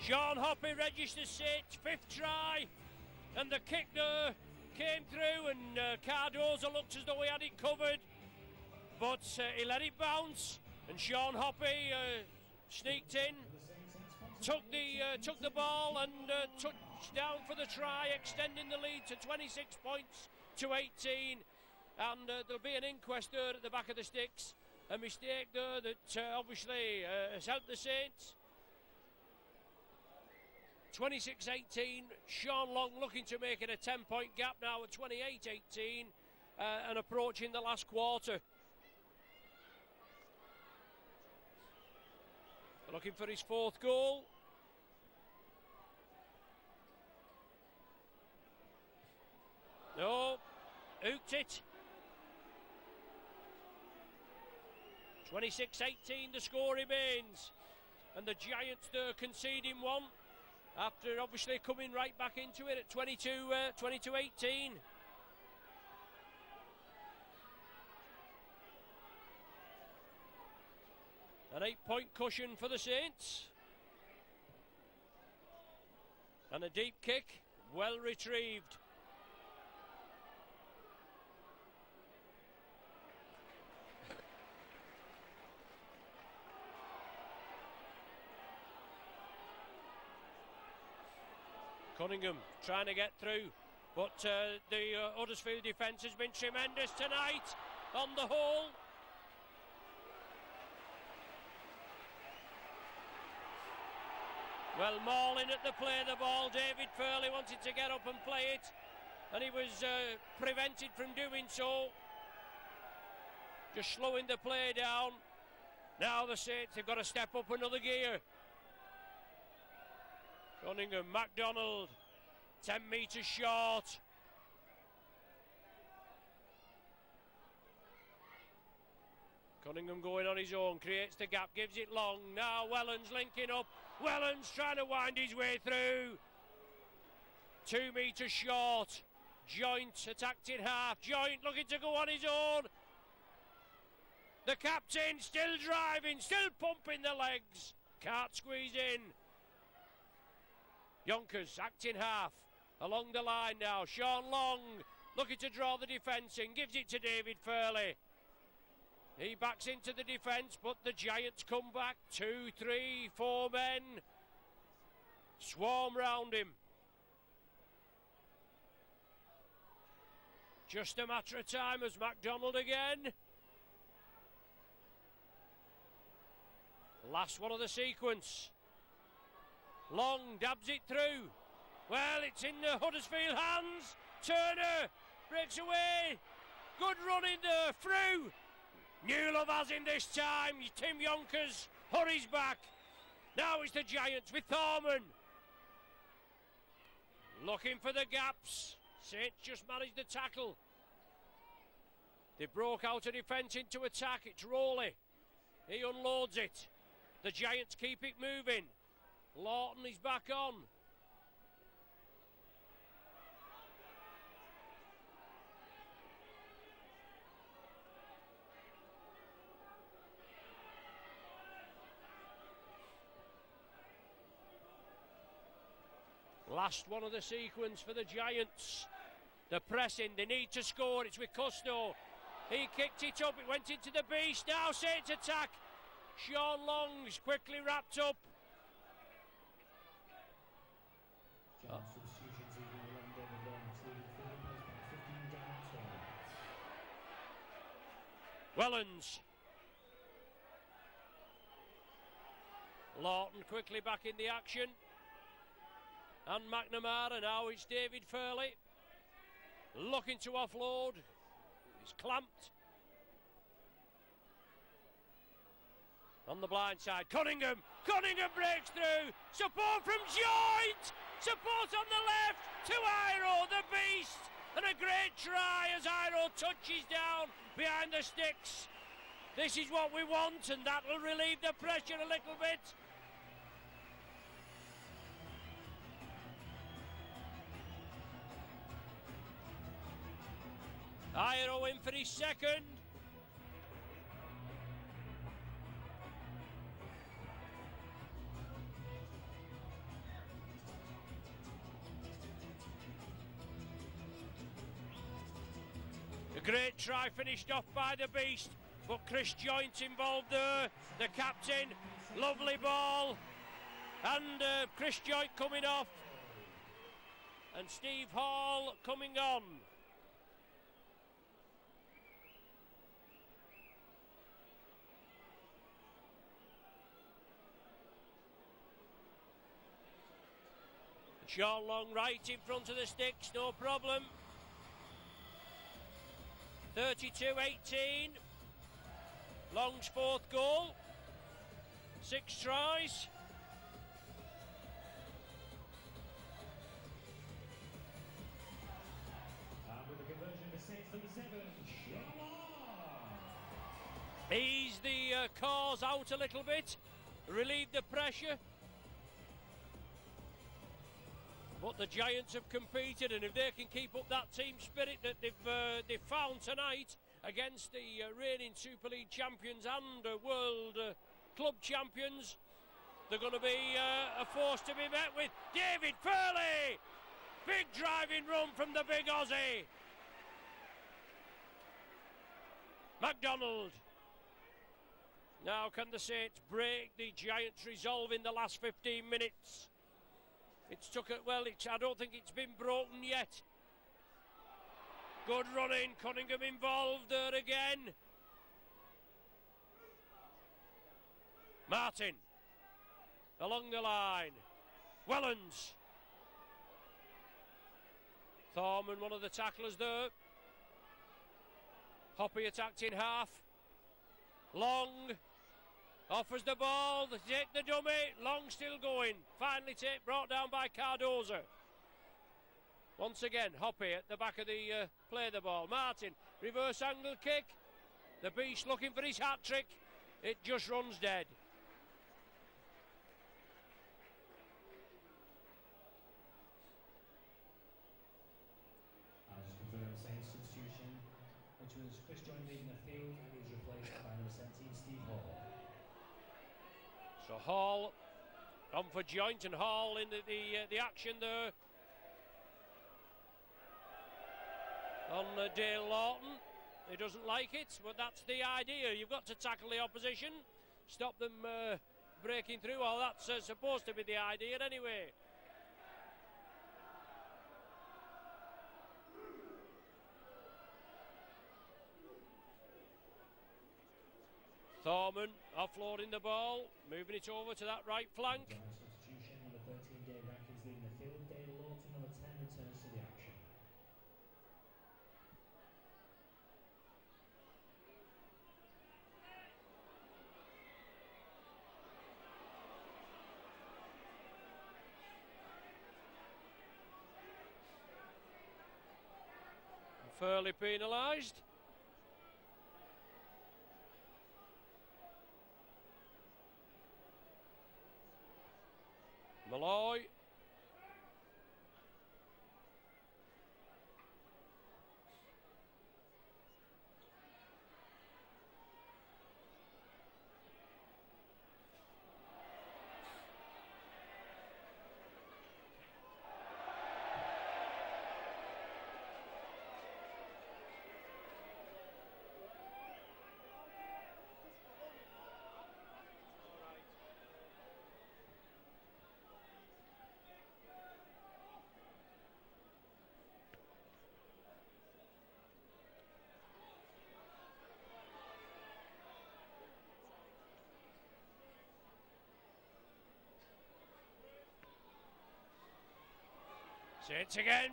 Sean Hoppy registers Saints' 5th try, and the kick there came through, and Cardoza looked as though he had it covered, but he let it bounce, and Sean Hoppy sneaked in, took the ball and touched down for the try, extending the lead to 26 points to 18, and there'll be an inquest there at the back of the sticks. A mistake there that obviously has helped the Saints. 26-18, Sean Long looking to make it a 10-point gap now at 28-18 and approaching the last quarter. Looking for his 4th goal. No, hooked it. 26-18 the score remains, and the Giants there conceding one after obviously coming right back into it at 22-18. An 8-point cushion for the Saints. And a deep kick, well retrieved. Cunningham trying to get through, but the Huddersfield defence has been tremendous tonight on the whole. Well, mauling at the play of the ball. David Furley wanted to get up and play it, and he was prevented from doing so. Just slowing the play down. Now the Saints have got to step up another gear. Cunningham, MacDonald, 10 metres short. Cunningham going on his own, creates the gap, gives it long. Now Wellens linking up. Wellens trying to wind his way through. 2 metres short. Joint attacked in half. Joint looking to go on his own. The captain still driving, still pumping the legs. Can't squeeze in. Yonkers acting half along the line now. Sean Long looking to draw the defence in, gives it to David Furley. He backs into the defence, but the Giants come back. 2, 3, 4 men swarm round him. Just a matter of time as MacDonald again. Last one of the sequence. Long dabs it through. Well, it's in the Huddersfield hands. Turner breaks away. Good run in there, through. New Love has him this time. Tim Yonkers hurries back. Now it's the Giants with Thorman. Looking for the gaps. Saints just managed the tackle. They broke out of defence into attack. It's Rowley. He unloads it. The Giants keep it moving. Lawton is back on. Last one of the sequence for the Giants. The pressing, they need to score. It's with Custo. He kicked it up, it went into the beast. Now Saints attack. Sean Long's quickly wrapped up. Wellens. Lawton quickly back in the action. And McNamara, now it's David Furley. Looking to offload. He's clamped. On the blind side, Cunningham breaks through. Support from Joint. Support on the left to Iro, the beast. And a great try as Iro touches down behind the sticks. This is what we want, and that will relieve the pressure a little bit. Iro in for his second. A great try finished off by the beast, but Chris Joint involved there, the captain. Lovely ball, and Chris Joint coming off, and Steve Hall coming on. Sean Long right in front of the sticks, no problem. 32-18. Long's fourth goal. 6 tries. With the conversion to 6 for the 7, Sean Long. Ease the cars out a little bit, relieve the pressure. But the Giants have competed, and if they can keep up that team spirit that they've found tonight against the reigning Super League champions and World Club champions, they're going to be a force to be met with. David Furley! Big driving run from the big Aussie. MacDonald. Now can the Saints break the Giants' resolve in the last 15 minutes? It's took it well. I don't think it's been broken yet. Good running. Cunningham involved there again. Martin along the line. Wellens. Thorman, one of the tacklers there. Hoppy attacked in half. Long. Offers the ball, they take the dummy, Long still going, finally brought down by Cardoza. Once again, Hoppy at the back of the play the ball. Martin, reverse angle kick, the beast looking for his hat-trick, it just runs dead. I'll just confirm the same substitution, which was Chris Joint leading the field, and he was replaced by number 17, Steve Hall. So Hall on for Joint, and Hall in the action there on Dale Lawton. He doesn't like it, but that's the idea. You've got to tackle the opposition, stop them breaking through. Well, that's supposed to be the idea anyway. Thorman offloading the ball, moving it over to that right flank. Substitution, number 13, Dave Ratkins leaving the field. Dave Lawton, number 10, returns to the action. Fairly penalised. Malloy. It's again,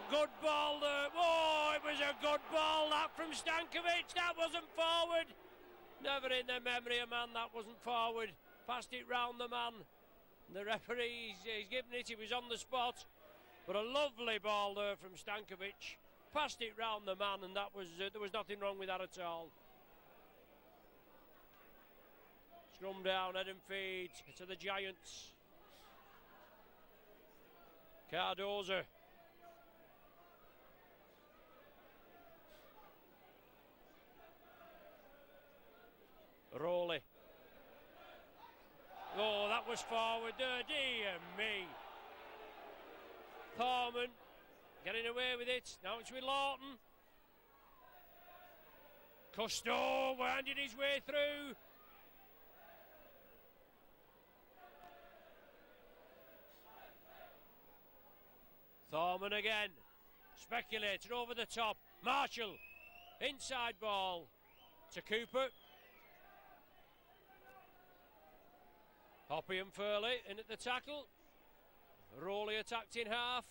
good ball there. Oh, it was a good ball that from Stankovic. That wasn't forward. Never in the memory of man that wasn't forward. Passed it round the man. The referee, he's given it, he was on the spot. But a lovely ball there from Stankovic. Passed it round the man, and that was there was nothing wrong with that at all. Scrum down, head and feed to the Giants. Cardoza. Rowley. Oh, that was forward there, dear me. Thorman getting away with it. Now it's with Lawton. Cousteau winding his way through. Thorman again, speculated over the top. Marshall, inside ball to Cooper. Hoppy and Furley in at the tackle. Rowley attacked in half.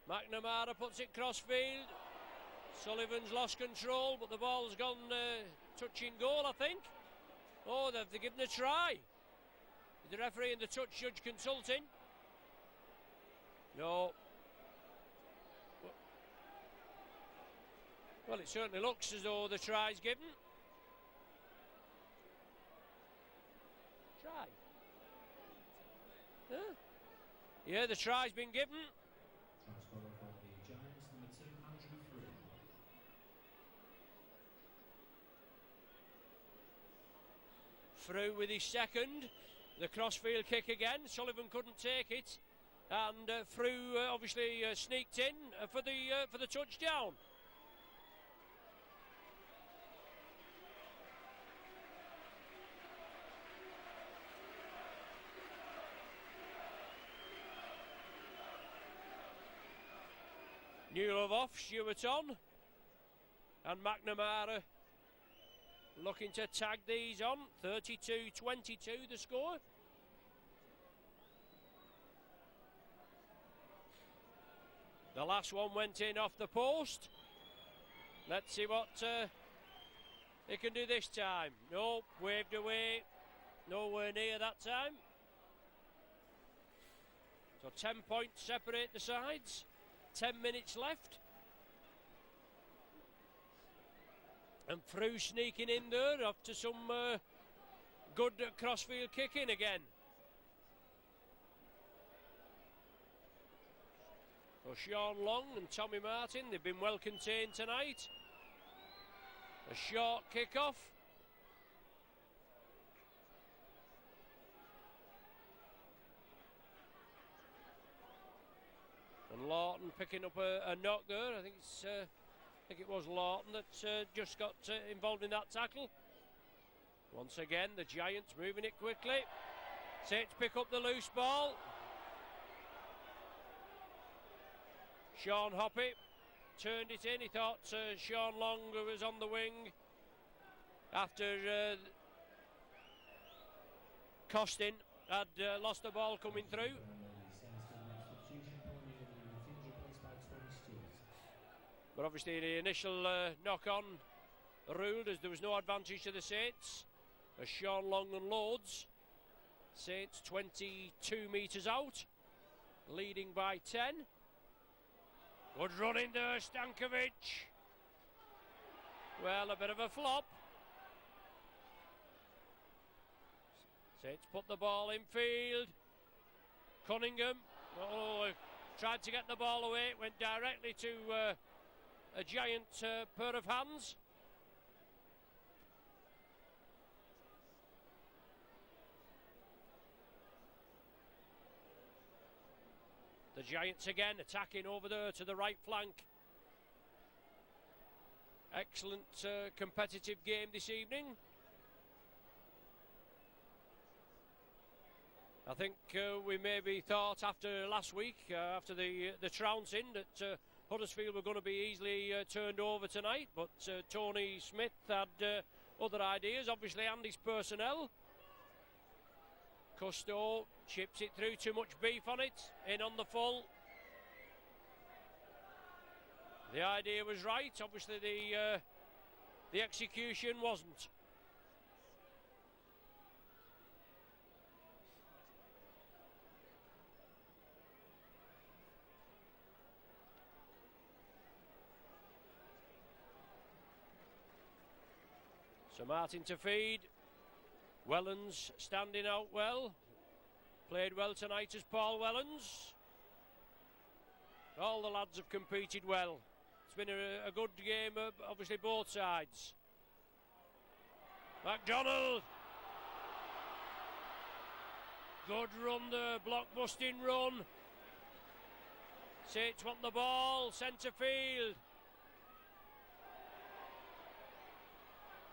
McNamara puts it crossfield. Sullivan's lost control, but the ball's gone touching goal, I think. Oh, they've given a try. The referee and the touch judge consulting. No. Well, it certainly looks as though the try's given. Try. Huh? Yeah, the try's been given. Transfer for the Giants, number 2, Andrew Frew. Frew with his second. The crossfield kick again. Sullivan couldn't take it. And Frew obviously sneaked in for the touchdown. Newlove off, Stewart on, and McNamara looking to tag these on. 32-22 the score. The last one went in off the post. Let's see what they can do this time. No, waved away. Nowhere near that time. So 10 points separate the sides. 10 minutes left. And Frew sneaking in there after some good crossfield kicking again. So Sean Long and Tommy Martin, they've been well contained tonight. A short kick-off. And Lawton picking up a knock there. I think it was Lawton that just got involved in that tackle. Once again, the Giants moving it quickly. Set to pick up the loose ball. Sean Hoppy turned it in. He thought Sean Long was on the wing. after Costin had lost the ball coming through. But obviously the initial knock-on ruled as there was no advantage to the Saints, as Sean Long unloads. Saints 22 metres out, leading by 10. Good run in there, Stankovic. Well, a bit of a flop. Saints put the ball in field. Cunningham tried to get the ball away. It went directly to a giant pair of hands. The Giants again attacking over there to the right flank. Excellent competitive game this evening. I think we maybe thought after last week, after the trouncing, that Huddersfield were going to be easily turned over tonight, but Tony Smith had other ideas, obviously, and his personnel. Cousteau chips it through, too much beef on it, in on the full. The idea was right, obviously the execution wasn't. So Martin to feed. Wellens standing out well. Played well tonight as Paul Wellens. All the lads have competed well. It's been a good game, obviously both sides. McDonald. Good run there, block-busting run. Saints want the ball, centre field.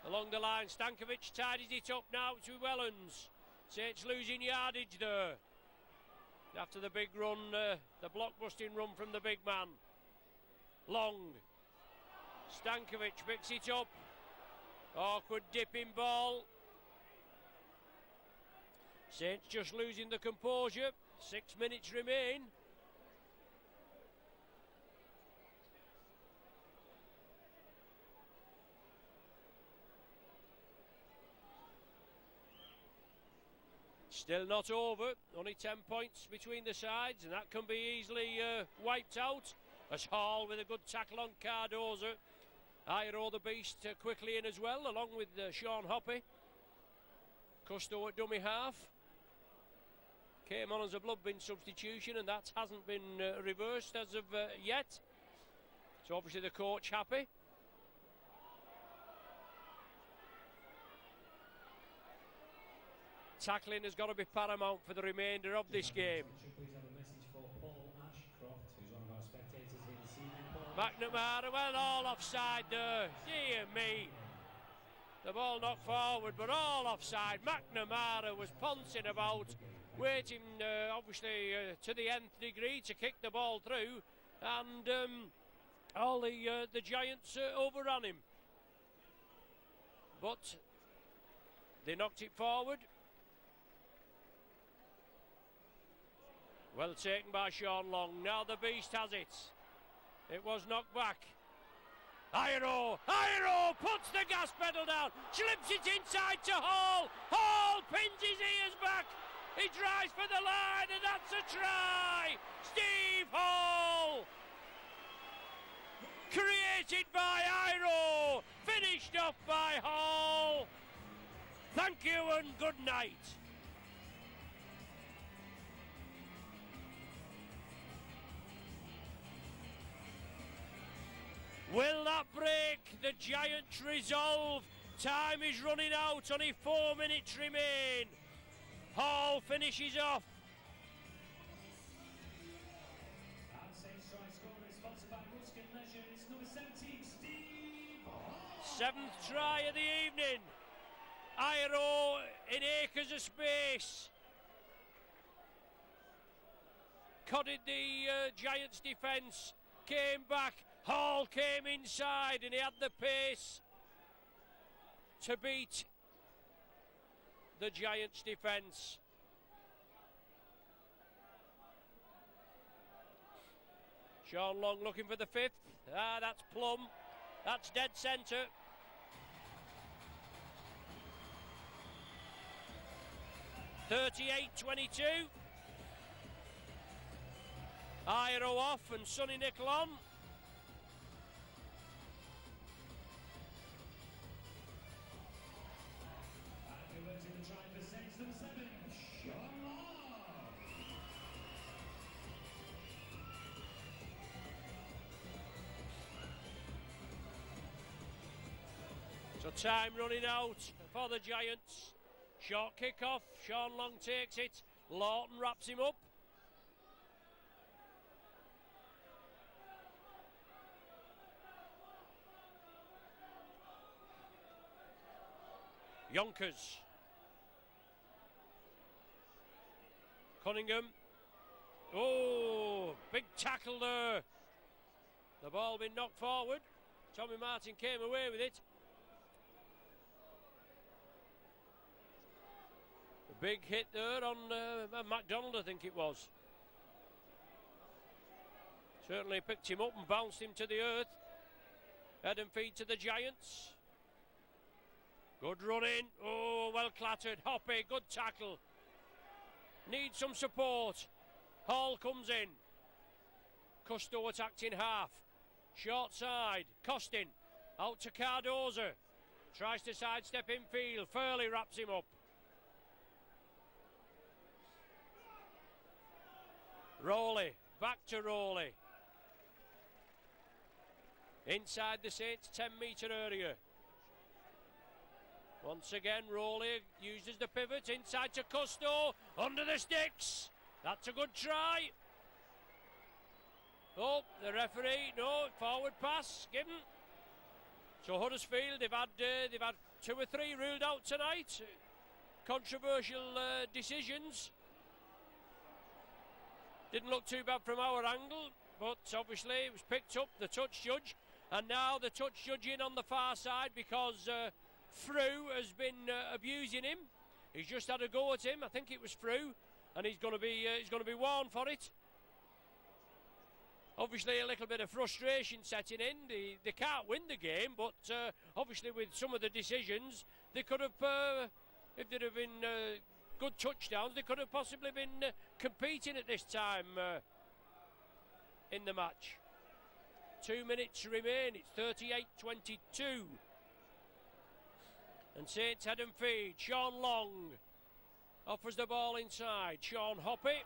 Along the line, Stankovic tidies it up now to Wellens. Saints losing yardage there. After the big run, the block-busting run from the big man. Long. Stankovic picks it up. Awkward dipping ball. Saints just losing the composure. 6 minutes remain. Still not over, only 10 points between the sides, and that can be easily wiped out. As Hall with a good tackle on Cardoza. Iro the Beast quickly in as well, along with Sean Hoppy. Cousteau at dummy half. Came on as a blood bin substitution, and that hasn't been reversed as of yet. So obviously the coach happy. Tackling has got to be paramount for the remainder of this game. McNamara, well, all offside there. Dear me. The ball knocked forward, but all offside. McNamara was pouncing about, waiting, obviously, to the nth degree to kick the ball through, and all the Giants overran him. But they knocked it forward. Well taken by Sean Long. Now the Beast has it. It was knocked back. Iro puts the gas pedal down, slips it inside to Hall. Hall pins his ears back. He drives for the line, and that's a try. Steve Hall. Created by Iro. Finished off by Hall. Thank you and good night. Will that break the Giants' resolve? Time is running out, only 4 minutes remain. Hall finishes off. Seventh try of the evening. Iro in acres of space. Codded the Giants' defence, came back. Hall came inside and he had the pace to beat the Giants' defence. Sean Long looking for the 5th. Ah, that's plumb. That's dead centre. (38-22). Iro off and Sonny Nickel on. So time running out for the Giants. Short kick-off, Sean Long takes it, Lawton wraps him up. Yonkers. Cunningham. Oh, big tackle there. The ball been knocked forward. Tommy Martin came away with it. A big hit there on MacDonald, I think it was. Certainly picked him up and bounced him to the earth. Head and feet to the Giants. Good running. Oh, well clattered. Hoppy, good tackle. Needs some support. Hall comes in. Custo attacked in half. Short side. Costin. Out to Cardoza. Tries to sidestep infield. Furley wraps him up. Rowley. Back to Rowley. Inside the Saints 10-metre area. Once again, Rowley used as the pivot, inside to Custo, under the sticks. That's a good try. Oh, the referee, no, forward pass, given. So Huddersfield, they've had 2 or 3 ruled out tonight. Controversial decisions. Didn't look too bad from our angle, but obviously it was picked up, the touch judge. And now the touch judge in on the far side because Frew has been abusing him. He's just had a go at him. I think it was Frew, and he's going to be warned for it. Obviously, a little bit of frustration setting in. They can't win the game, but obviously with some of the decisions, they could have, if there'd have been good touchdowns, they could have possibly been competing at this time in the match. 2 minutes remain. It's 38-22. And Saints head and feed. Sean Long offers the ball inside. Sean Hoppy.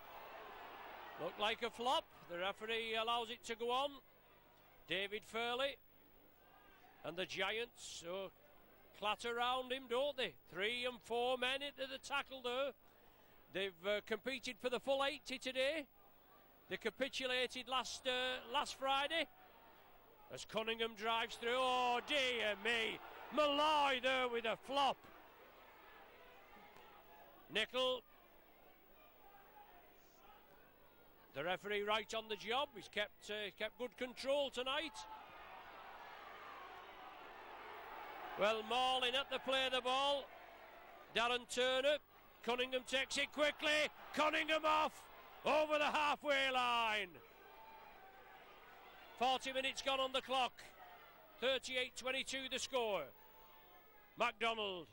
Looked like a flop. The referee allows it to go on. David Furley. And the Giants clatter around him, don't they? 3 and 4 men into the tackle there. They've competed for the full 80 today. They capitulated last Friday. As Cunningham drives through. Oh, dear me. Malloy there with a flop. Nickel. The referee right on the job. He's kept good control tonight. Well, Marlin at the play of the ball. Darren Turner. Cunningham takes it quickly. Cunningham off. Over the halfway line. 40 minutes gone on the clock. 38-22 the score. MacDonald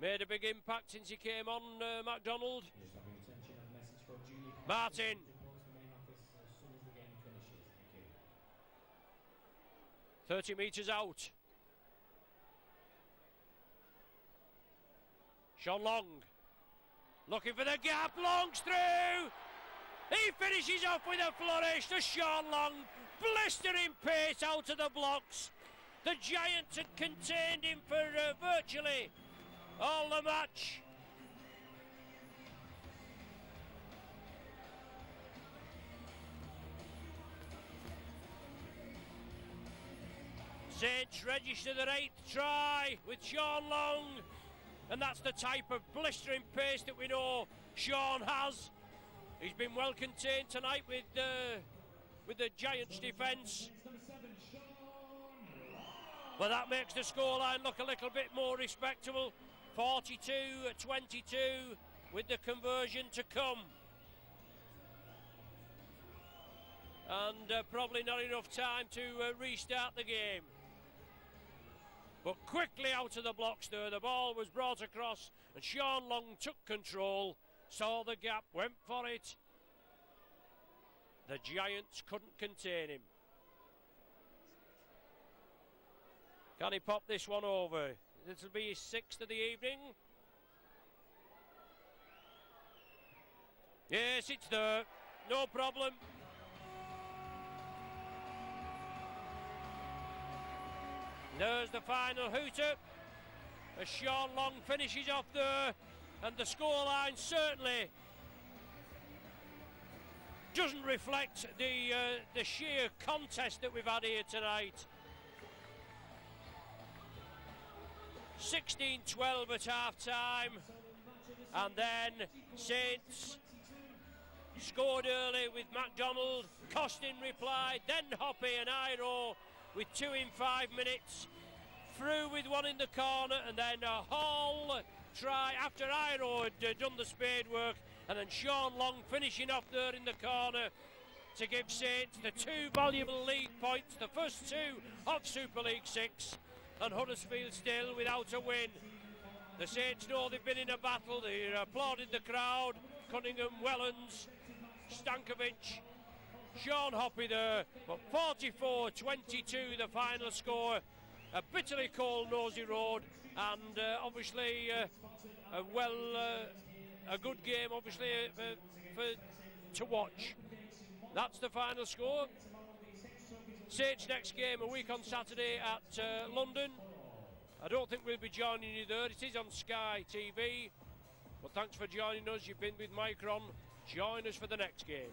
made a big impact since he came on. MacDonald. Martin. 30 metres out. Sean Long looking for the gap. Long's through. He finishes off with a flourish to Sean Long. Blistering pace out of the blocks. The Giants had contained him for virtually all the match. Saints register their 8th try with Sean Long, and that's the type of blistering pace that we know Sean has. He's been well contained tonight with the Giants' defence. But that makes the scoreline look a little bit more respectable. 42-22 with the conversion to come. And probably not enough time to restart the game. But quickly out of the blocks there, the ball was brought across and Sean Long took control, saw the gap, went for it. The Giants couldn't contain him. Can he pop this one over? This will be his 6th of the evening. Yes, it's there. No problem. There's the final hooter as Sean Long finishes off there, and the scoreline certainly doesn't reflect the sheer contest that we've had here tonight. 16-12 at half-time, and then Saints scored early with MacDonald, Costin replied, then Hoppy and Iro with 2 in 5 minutes, through with 1 in the corner, and then a Hall try after Iro had done the spade work, and then Sean Long finishing off there in the corner to give Saints the 2 valuable league points, the first 2 of Super League 6, and Huddersfield still without a win. The Saints know they've been in a battle, they applauded the crowd, Cunningham, Wellens, Stankovic, Sean Hoppy there, but 44-22 the final score. A bitterly cold Nosey Road, and obviously a good game obviously to watch. That's the final score. Saints next game a week on Saturday at London. I don't think we'll be joining you there. It is on Sky TV. But thanks for joining us. You've been with Micron. Join us for the next game.